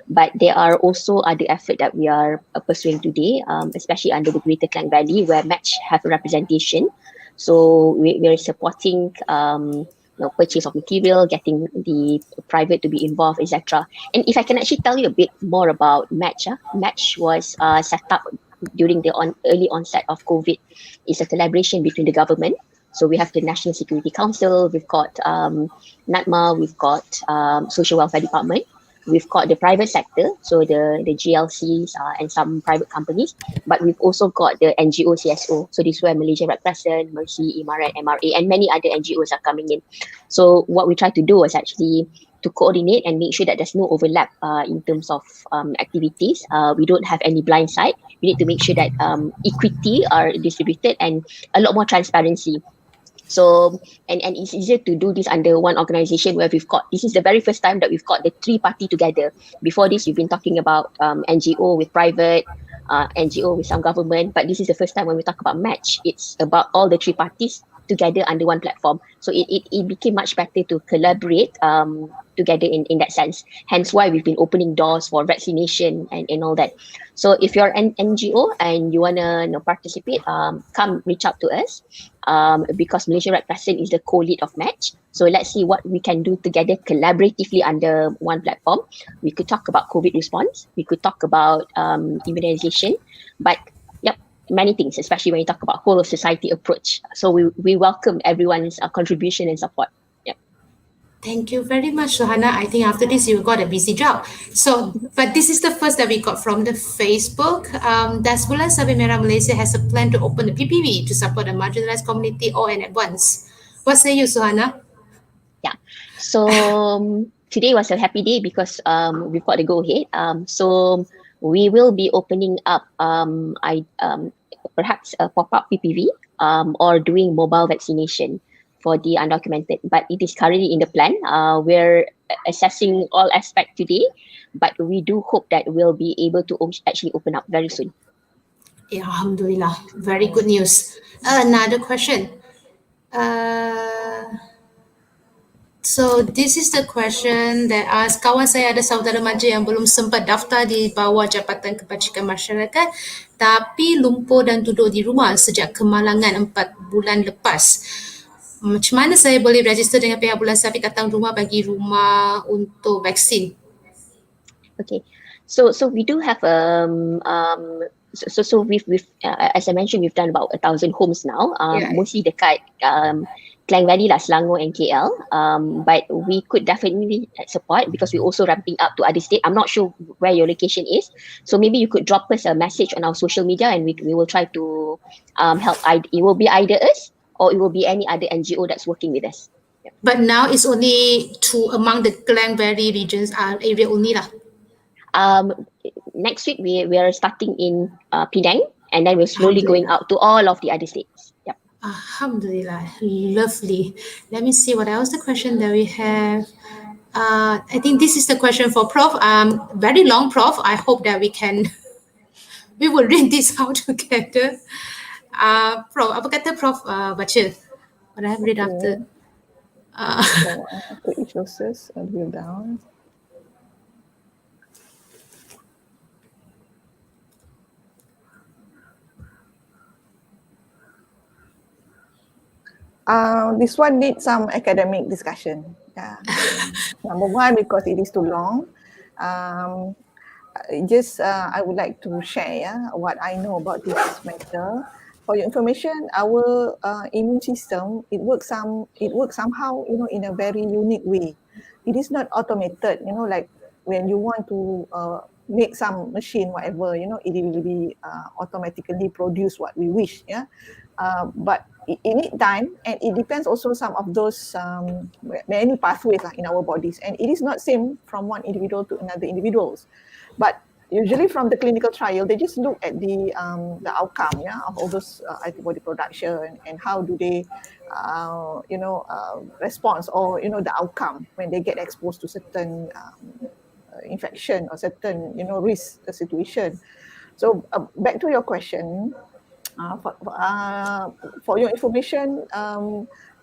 But there are also other efforts that we are pursuing today, especially under the Greater Klang Valley, where Match have a representation. So we're supporting purchase of material, getting the private to be involved, etc. And if I can actually tell you a bit more about Match. Match was set up during the early onset of COVID. It's a collaboration between the government. So we have the National Security Council, we've got NATMA, we've got Social Welfare Department, we've got the private sector, so the GLCs and some private companies, but we've also got the NGO CSO. So this is where Malaysia Red Crescent, Mercy, MRCS, MRA, and many other NGOs are coming in. So what we try to do is actually to coordinate and make sure that there's no overlap in terms of activities. We don't have any blind side. We need to make sure that equity are distributed and a lot more transparency. So, and it's easier to do this under one organization where this is the very first time that we've got the three party together. Before this, we've been talking about NGO with private, NGO with some government, but this is the first time when we talk about Match, it's about all the three parties together under one platform. So it became much better to collaborate together in that sense. Hence why we've been opening doors for vaccination and all that. So if you're an NGO and you want to participate, come reach out to us because Malaysia Red Crescent is the co-lead of Match. So let's see what we can do together collaboratively under one platform. We could talk about COVID response. We could talk about immunization, but many things, especially when you talk about whole of society approach. So we welcome everyone's contribution and support. Thank you very much, Suhana. I think after this, you've got a busy job. So, but this is the first that we got from the Facebook. Does Bulan Sabit Merah Malaysia has a plan to open the PPV to support the marginalized community all and at once? What say you, Suhana? Yeah. So today was a happy day because we've got to go ahead. So we will be opening up perhaps a pop-up PPV or doing mobile vaccination for the undocumented, but it is currently in the plan. We're assessing all aspects today, but we do hope that we'll be able to actually open up very soon. Yeah, Alhamdulillah. Very good news. Another question. So this is the question that asks, kawan saya ada saudara manja yang belum sempat daftar di bawah Jabatan Kebajikan Masyarakat tapi lumpur dan duduk di rumah sejak kemalangan 4 bulan lepas. Macam mana saya boleh register dengan pihak Bulan Sabit datang rumah bagi rumah untuk vaksin? Okay. So we do have so we've as I mentioned, we've done about 1,000 homes now. Yeah. Mostly dekat Klang Valley lah, Selangor and KL. But we could definitely support because we're also ramping up to other state. I'm not sure where your location is, so maybe you could drop us a message on our social media, and we will try to help. It will be either us or it will be any other NGO that's working with us. But now it's only among the Klang Valley regions area only lah. Next week we are starting in Penang, and then we're slowly going out to all of the other states. Yep. Alhamdulillah, lovely. Let me see what else the question that we have. I think this is the question for Prof. Very long, Prof. I hope that we will read this out together. Prof, apa kata Prof baca? What I have read after. After each process, I'll drill down. This one needs some academic discussion. Yeah. Number one, because it is too long. I would like to share what I know about this matter. For your information, our immune system, it works somehow, in a very unique way. It is not automated, like when you want to make some machine, whatever, it will be automatically produce what we wish. Yeah. But it needs time, and it depends also some of those many pathways in our bodies, and it is not same from one individual to another individuals. But usually from the clinical trial, they just look at the outcome, of all those antibody production, and how do they, response, or the outcome when they get exposed to certain infection or certain risk situation. So back to your question. For your information,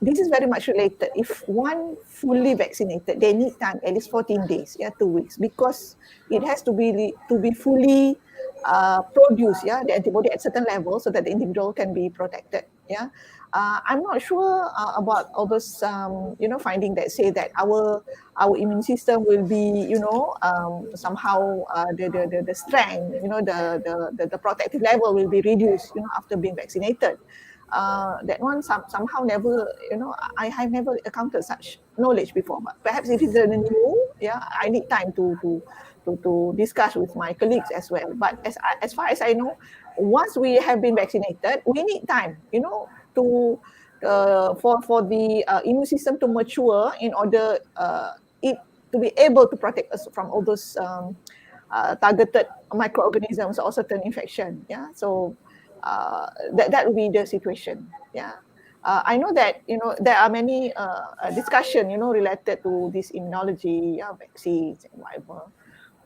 this is very much related. If one fully vaccinated, they need time, at least 14 days, 2 weeks, because it has to be fully produced, the antibody at certain level, so that the individual can be protected. I'm not sure about all those finding that say that our immune system will be somehow the strength, the protective level will be reduced after being vaccinated. That one somehow never, I have never encountered such knowledge before. But perhaps if it's new, I need time to discuss with my colleagues as well. But as far as I know, once we have been vaccinated, we need time, for the immune system to mature in order it to be able to protect us from all those targeted microorganisms or certain infection. So that will be the situation. I know that there are many discussion related to this immunology, vaccines and whatever.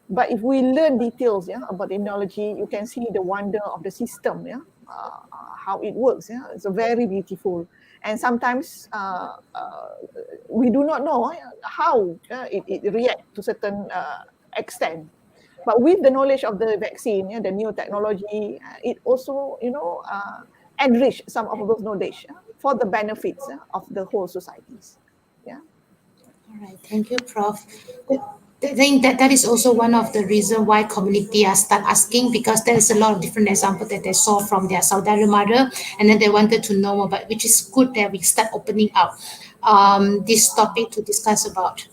But if we learn details about immunology, you can see the wonder of the system, how it works. It's very beautiful. And sometimes we do not know how it reacts to certain extent. But with the knowledge of the vaccine, the new technology, it also, enrich some of those knowledge for the benefits of the whole societies. All right, thank you, Prof. I think that is also one of the reasons why community are start asking, because there is a lot of different examples that they saw from their saudara mother, and then they wanted to know more, but which is good that we start opening up this topic to discuss about.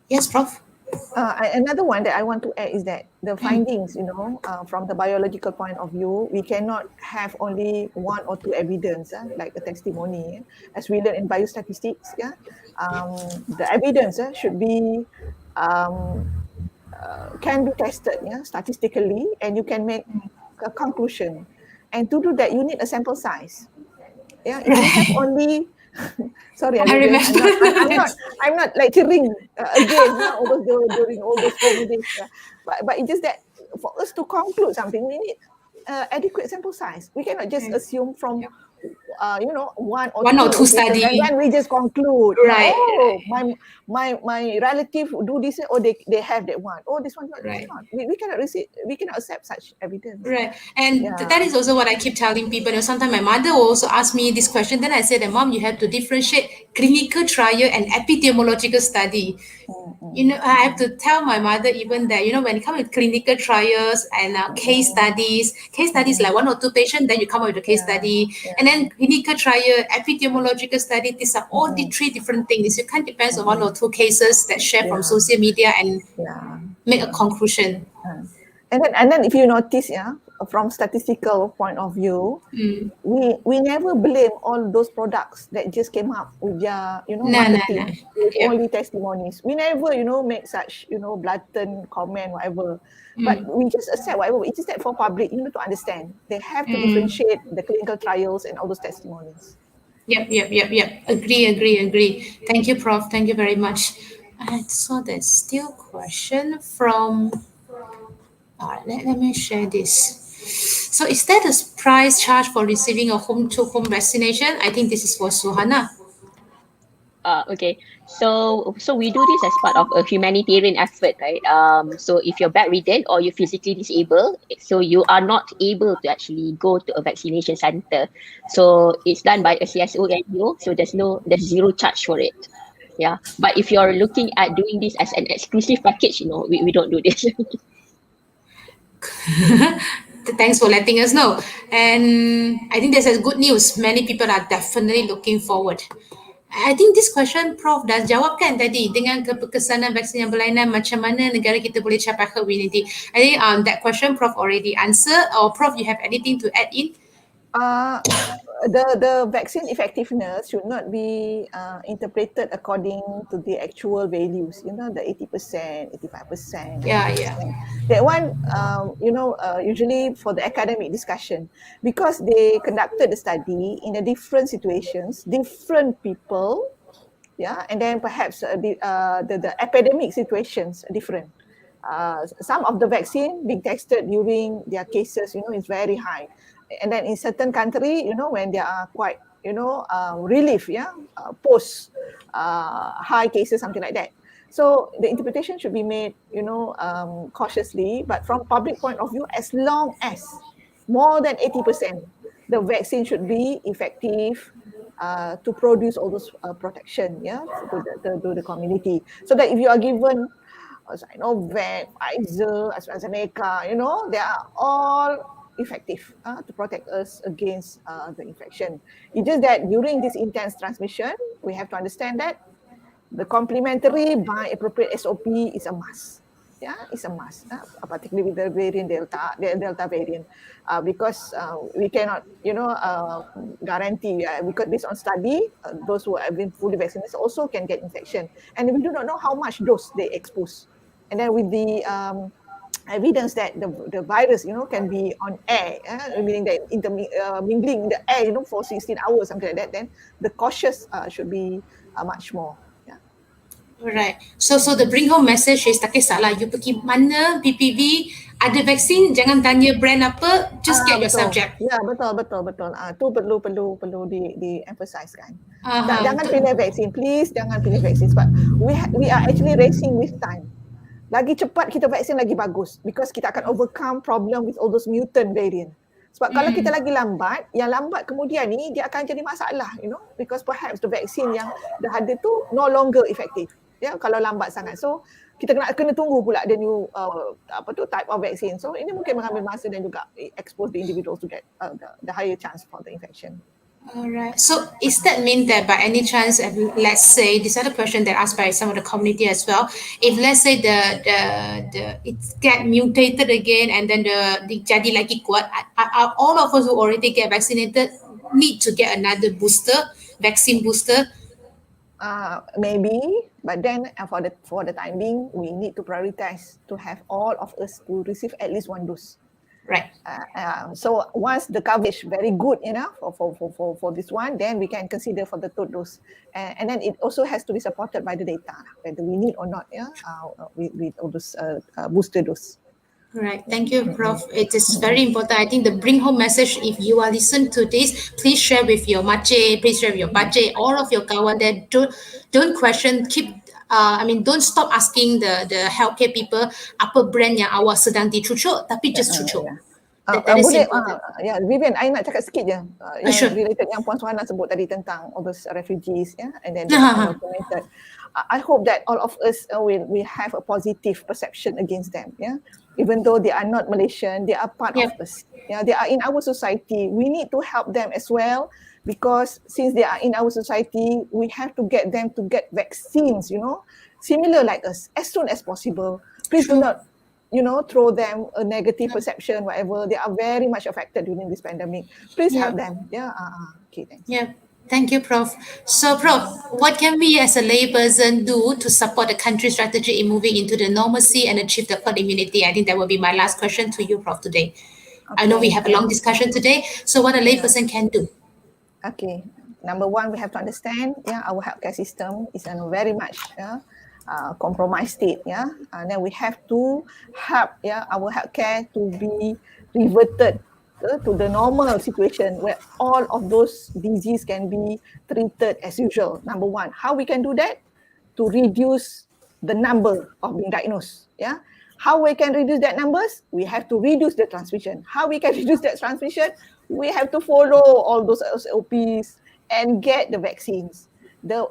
Yes, Prof. Another one that I want to add is that the findings, from the biological point of view, we cannot have only one or two evidence, like a testimony, as we learn in biostatistics. The evidence should be can be tested, statistically, and you can make a conclusion. And to do that, you need a sample size. If you have only sorry, I'm not lecturing again during all those days. But it's just that for us to conclude something, we need adequate sample size. We cannot just assume from one or One or two occasions, study. and then we just conclude, Right. my relative do this, or they have that one. Oh, this one, Right. not. We cannot accept such evidence. Right. And Yeah. that is also what I keep telling people. You know, sometimes my mother will also ask me this question. Then I said, Mom, you have to differentiate clinical trial and epidemiological study. You know, I have to tell my mother even that, you know, when it comes to clinical trials and case studies like 1 or 2 patients, then you come up with a case study. And then clinical trial, epidemiological study, these are all the 3 different things. You can't depend on 1 or 2 cases that share from social media and make a conclusion. And then if you notice, from statistical point of view, we never blame all those products that just came up with their marketing with only testimonies. We never make such blatant comment, whatever. But we just accept whatever. It's just that for public, to understand, they have to differentiate the clinical trials and all those testimonies. Yep. Agree. Thank you, Prof. Thank you very much. I saw there's still question from. Let me share this. So is there a price charge for receiving a home-to-home vaccination? I think this is for SUHANA. Okay, so we do this as part of a humanitarian effort, right? So if you're bedridden or you're physically disabled, so you are not able to actually go to a vaccination center. So it's done by a CSO NGO, so there's zero charge for it. Yeah, but if you're looking at doing this as an exclusive package, we don't do this. Thanks for letting us know. And I think this is good news. Many people are definitely looking forward. I think this question Prof dah jawabkan tadi dengan kepekesanan vaksin yang berlainan, macam mana negara kita boleh capai herd immunity. I think that question Prof already answered. Or Prof, you have anything to add in? The vaccine effectiveness should not be interpreted according to the actual values, the 80%, 85%. Yeah. That one, usually for the academic discussion, because they conducted the study in a different situations, different people, and then perhaps the epidemic situations are different. Some of the vaccine being tested during their cases, is very high. And then in certain country, when they are quite, relief, post high cases, something like that. So the interpretation should be made, cautiously, but from public point of view, as long as more than 80%, the vaccine should be effective to produce all those protection, to the community. So that if you are given Sinovac, Pfizer, AstraZeneca, they are all effective to protect us against the infection. It's just that during this intense transmission, we have to understand that the complementary by appropriate SOP is a must. It's a must, particularly with the Delta variant, because we cannot, guarantee, because based on study, those who have been fully vaccinated also can get infection. And we do not know how much dose they expose. And then with the evidence that the virus, can be on air, meaning that mingling in the air, for 16 hours, something like that, then the cautious should be much more. Alright. So the bring home message is tak kisahlah you pergi mana PPV, ada vaksin, jangan tanya brand apa, just get yourself jab. Ya, betul. Tu perlu di-emphasizekan. Jangan pilih vaksin, please jangan pilih vaksin sebab we are actually racing with time. Lagi cepat kita vaksin lagi bagus because kita akan overcome problem with all those mutant variant. Sebab kalau kita lagi lambat, yang lambat kemudian ni dia akan jadi masalah, because perhaps the vaccine yang dah ada tu no longer effective. Kalau lambat sangat. So kita kena tunggu pula the new type of vaccine. So ini mungkin mengambil masa dan juga expose the individuals to get the higher chance for the infection. Alright. So is that mean that by any chance, let's say, this other question that asked by some of the community as well, if let's say the it get mutated again and then the jadi lagi kuat, are all of us who already get vaccinated need to get another vaccine booster? Maybe, but then for the time being, we need to prioritize to have all of us to receive at least one dose. Right. So once the coverage very good enough for this one, then we can consider for the third dose. And then it also has to be supported by the data, whether we need or not, with all those booster dose. Right. Thank you, Prof. It is very important. I think the bring home message, if you are listening to this, please share with your makcik, please share with your bacik, all of your kawan there. Don't question, don't stop asking the healthcare people apa brand yang awak sedang dicucuk, tapi just cucuk. That is Boleh, important. Vivian, I nak cakap sikit je yang Sure. related yang Puan Suhana sebut tadi tentang all those refugees, and then the undocumented. I hope that all of us will have a positive perception against them, even though they are not Malaysian, they are part of us. They are in our society. We need to help them as well, because since they are in our society, we have to get them to get vaccines, similar like us, as soon as possible. Please do not throw them a negative perception, whatever. They are very much affected during this pandemic. Please help them. Okay, thanks. Yeah. Thank you, Prof. So, Prof, what can we as a layperson do to support the country's strategy in moving into the normalcy and achieve the herd immunity? I think that will be my last question to you, Prof, today. Okay. I know we have a long discussion today. So what a layperson can do? Okay. Number one, we have to understand, our healthcare system is in a very much compromised state, and then we have to help, our healthcare to be reverted to the normal situation where all of those diseases can be treated as usual. Number one, how we can do that? To reduce the number of being diagnosed. How we can reduce that numbers? We have to reduce the transmission. How we can reduce that transmission? We have to follow all those SOPs and get the vaccines. The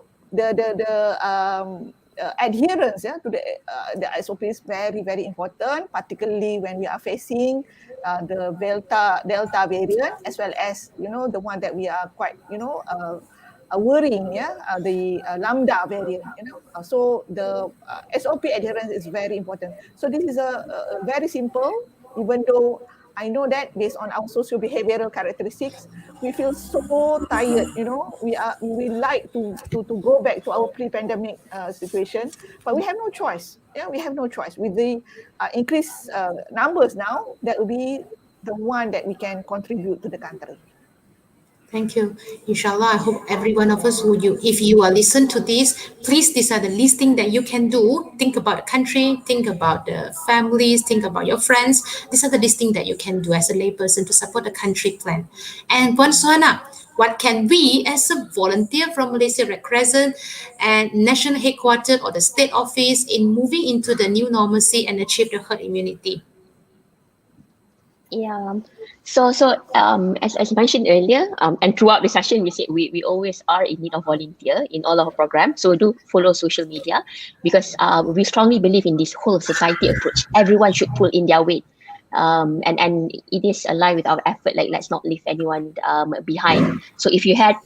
adherence to the SOP is very, very important, particularly when we are facing the Delta variant, as well as the one that we are quite worrying, the Lambda variant. So the SOP adherence is very important. So this is a very simple, even though I know that based on our socio-behavioral characteristics, we feel so tired, we like to go back to our pre-pandemic situation, but we have no choice. We have no choice. With the increased numbers now, that will be the one that we can contribute to the country. Thank you. Inshallah, I hope every one of us if you are listen to this, please, these are the least thing that you can do. Think about the country, think about the families, think about your friends. These are the least thing that you can do as a layperson to support the country plan. And Puan Suhana, what can we as a volunteer from Malaysia Red Crescent and national headquarters or the state office in moving into the new normalcy and achieve the herd immunity? Yeah. So as mentioned earlier, and throughout the session, we said we always are in need of volunteer in all our programs. So do follow social media, because we strongly believe in this whole society approach. Everyone should pull in their weight. And it is aligned with our effort. Like, let's not leave anyone behind. So if you have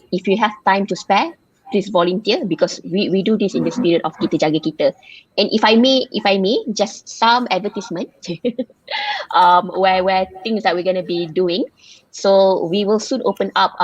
time to spare, please volunteer, because we do this in the spirit of kita jaga kita. And if I may, just some advertisement where things that we're going to be doing. So we will soon open up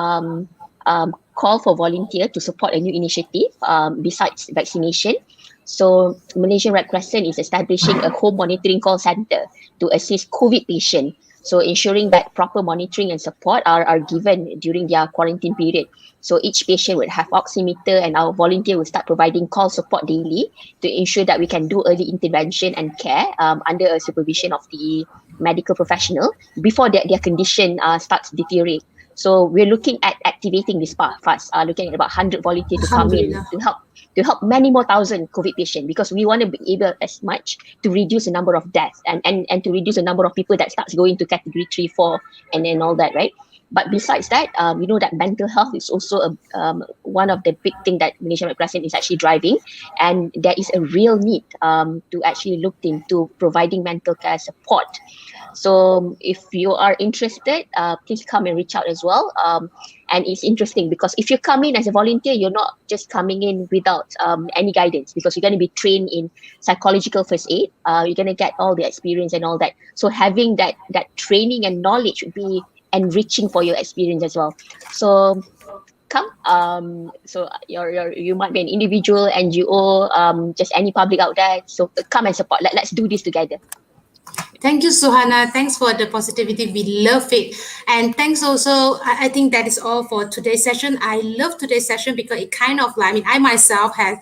call for volunteer to support a new initiative besides vaccination. So Malaysian Red Crescent is establishing a home monitoring call center to assist COVID patients. So ensuring that proper monitoring and support are given during their quarantine period. So each patient would have oximeter, and our volunteer will start providing call support daily to ensure that we can do early intervention and care under a supervision of the medical professional before their condition starts to deteriorate. So we're looking at activating this part fast, looking at about 100 volunteers to come in to help many more thousand COVID patients, because we want to be able as much to reduce the number of deaths and to reduce the number of people that starts going to category 3, 4 and then all that, right? But besides that, we know that mental health is also one of the big things that Malaysian Red Crescent is actually driving, and there is a real need to actually look into providing mental care support. So if you are interested, please come and reach out as well. And it's interesting because if you come in as a volunteer, you're not just coming in without any guidance, because you're going to be trained in psychological first aid. You're going to get all the experience and all that. So having that training and knowledge would be enriching for your experience as well. So come. So you might be an individual, NGO, just any public out there. So come and support. Let's do this together. Thank you, Suhana. Thanks for the positivity. We love it. And thanks also, I think that is all for today's session. I love today's session because it kind of like, I myself had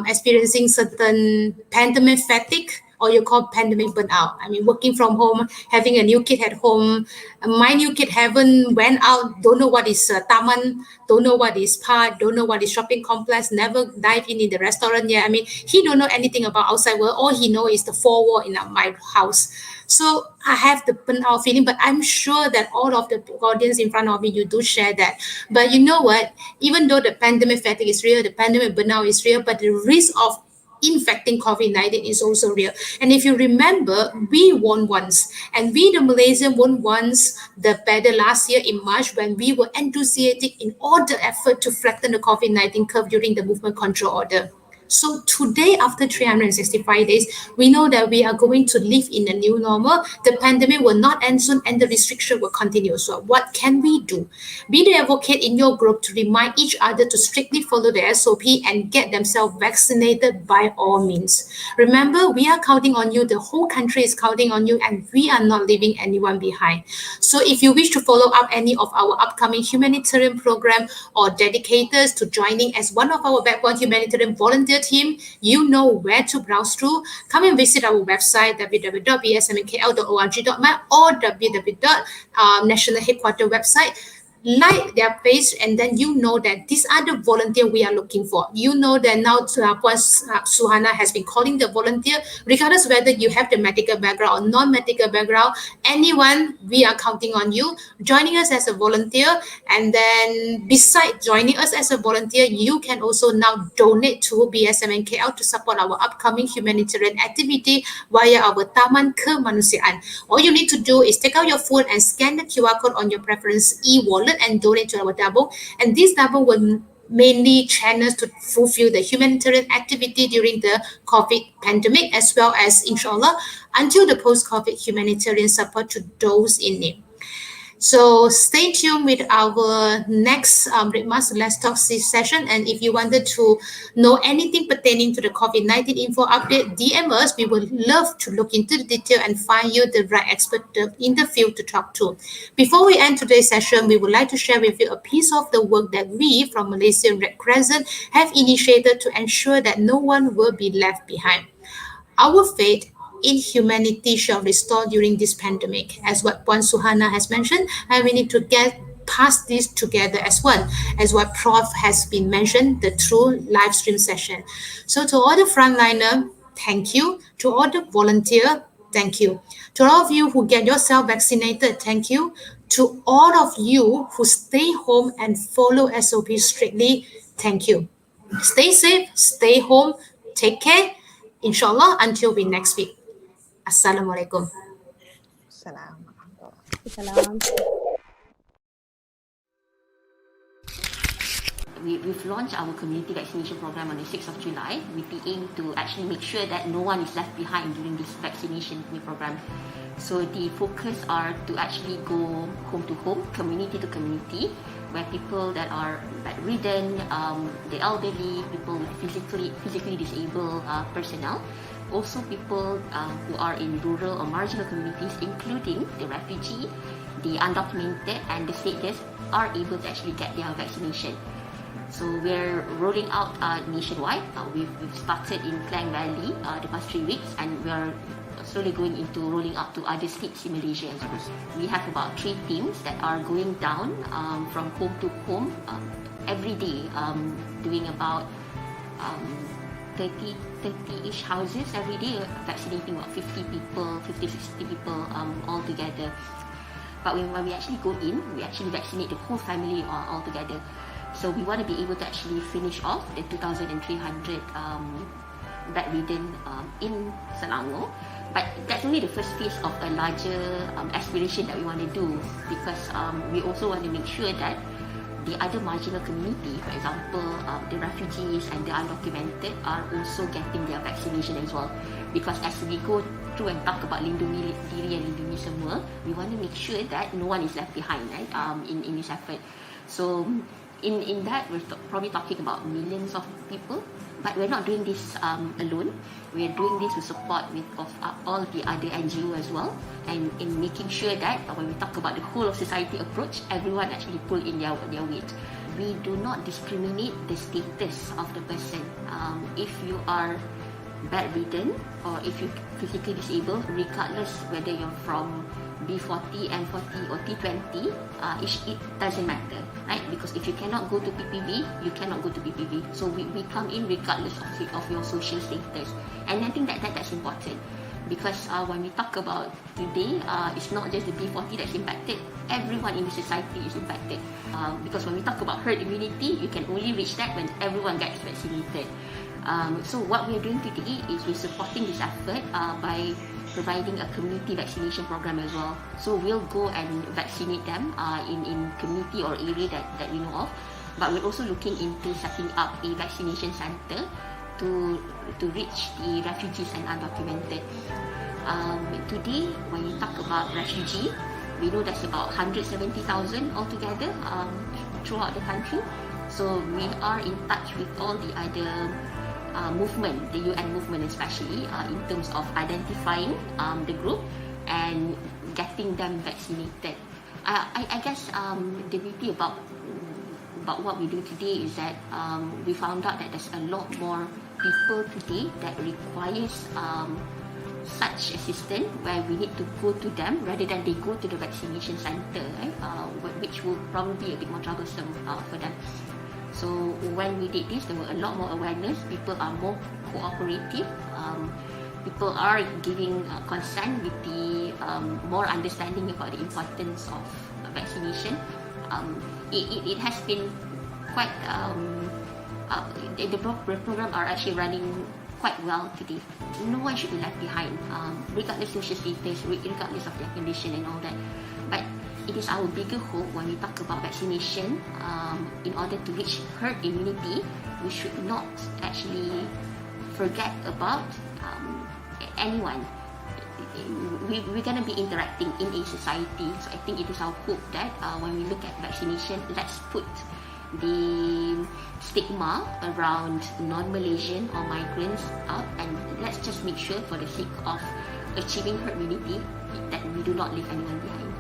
experiencing certain pandemic fatigue or you call pandemic burnout. I mean, working from home, having a new kid at home. My new kid haven't went out, don't know what is taman, don't know what is park, don't know what is shopping complex, never dive in the restaurant yet. I mean, he don't know anything about outside world. All he know is the four wall in my house. So I have the burnout feeling, but I'm sure that all of the audience in front of me, you do share that. But you know what? Even though the pandemic fatigue is real, the pandemic burnout is real, but the risk of infecting COVID-19 is also real. And if you remember, we won once, and we the Malaysian won once the battle last year in March when we were enthusiastic in all the effort to flatten the COVID-19 curve during the movement control order. So today, after 365 days, we know that we are going to live in a new normal. The pandemic will not end soon and the restriction will continue. So what can we do? Be the advocate in your group to remind each other to strictly follow the SOP and get themselves vaccinated by all means. Remember, we are counting on you. The whole country is counting on you, and we are not leaving anyone behind. So if you wish to follow up any of our upcoming humanitarian program or dedicators to joining as one of our backbone humanitarian volunteers team, you know where to browse through. Come and visit our website www.bsmmkl.org.my or www.national headquarters website. Like their page, and then you know that these are the volunteer we are looking for. You know that now SUHANA has been calling the volunteer, regardless whether you have the medical background or non-medical background, anyone, we are counting on you joining us as a volunteer. And then besides joining us as a volunteer, you can also now donate to BSMMKL to support our upcoming humanitarian activity via our Taman Kemanusiaan. All you need to do is take out your phone and scan the QR code on your preference e-wallet and donate to our double. And this double will mainly channels to fulfill the humanitarian activity during the COVID pandemic, as well as, inshallah, until the post-COVID humanitarian support to those in need. So stay tuned with our next RIKMAS Let's Talk session. And if you wanted to know anything pertaining to the COVID-19 info update, DM us. We would love to look into the detail and find you the right expert in the field to talk to. Before we end today's session, we would like to share with you a piece of the work that we from Malaysian Red Crescent have initiated to ensure that no one will be left behind. Our faith in humanity shall restore during this pandemic, as what Puan Suhana has mentioned, and we need to get past this together as one, as what Prof has been mentioned, the true live stream session. So to all the frontliner, thank you. To all the volunteer, thank you. To all of you who get yourself vaccinated, thank you. To all of you who stay home and follow SOP strictly, thank you. Stay safe, stay home, take care. Inshallah, until we next week. Assalamualaikum. Salam. We've launched our community vaccination program on the 6th of July with the aim to actually make sure that no one is left behind during this vaccination program. So the focus are to actually go home to home, community to community, where people that are bedridden, the elderly, people with physically disabled personnel, also people who are in rural or marginal communities, including the refugee, the undocumented and the stateless, are able to actually get their vaccination. So we're rolling out nationwide. We've started in Klang Valley the past 3 weeks, and we're slowly going into rolling out to other states in Malaysia as well. We have about 3 teams that are going down from home to home every day, doing about 30-ish houses every day, vaccinating about 50, 60 people all together. But when we actually go in, we actually vaccinate the whole family all together. So we want to be able to actually finish off the 2,300 bedridden in Selangor. But that's only the first phase of a larger aspiration that we want to do, because we also want to make sure that the other marginal community, for example, the refugees and the undocumented, are also getting their vaccination as well. Because as we go through and talk about lindungi diri and lindungi semua, we want to make sure that no one is left behind, right? In this effort. So in that, we're probably talking about millions of people. But we're not doing this alone. We're doing this with support of all the other NGO as well, and in making sure that when we talk about the whole of society approach, everyone actually pull in their weight. We do not discriminate the status of the person. If you are bedridden or if you're physically disabled, regardless whether you're from B40, M40 or T20, it doesn't matter, right? Because if you cannot go to PPV, you cannot go to PPV. So we come in regardless of your social status. And I think that's important. Because when we talk about today, it's not just the B40 that's impacted, everyone in the society is impacted. Because when we talk about herd immunity, you can only reach that when everyone gets vaccinated. So what we're doing today is we're supporting this effort by providing a community vaccination program as well. So we'll go and vaccinate them in community or area that we know of. But we're also looking into setting up a vaccination center to reach the refugees and undocumented. Today, when you talk about refugee, we know that's about 170,000 altogether throughout the country. So we are in touch with all the other movement, the UN movement especially, in terms of identifying the group and getting them vaccinated. I guess the beauty about what we do today is that we found out that there's a lot more people today that requires such assistance where we need to go to them rather than they go to the vaccination center, right? Which will probably be a bit more troublesome for them. So when we did this, there were a lot more awareness. People are more cooperative. People are giving consent with the more understanding about the importance of vaccination. It has been quite the program are actually running quite well today. No one should be left behind, regardless of social status, regardless of their condition and all that. But it is our bigger hope when we talk about vaccination. In order to reach herd immunity, we should not actually forget about anyone. We're going to be interacting in a society. So I think it is our hope that when we look at vaccination, let's put the stigma around non-Malaysian or migrants out, and let's just make sure for the sake of achieving herd immunity that we do not leave anyone behind.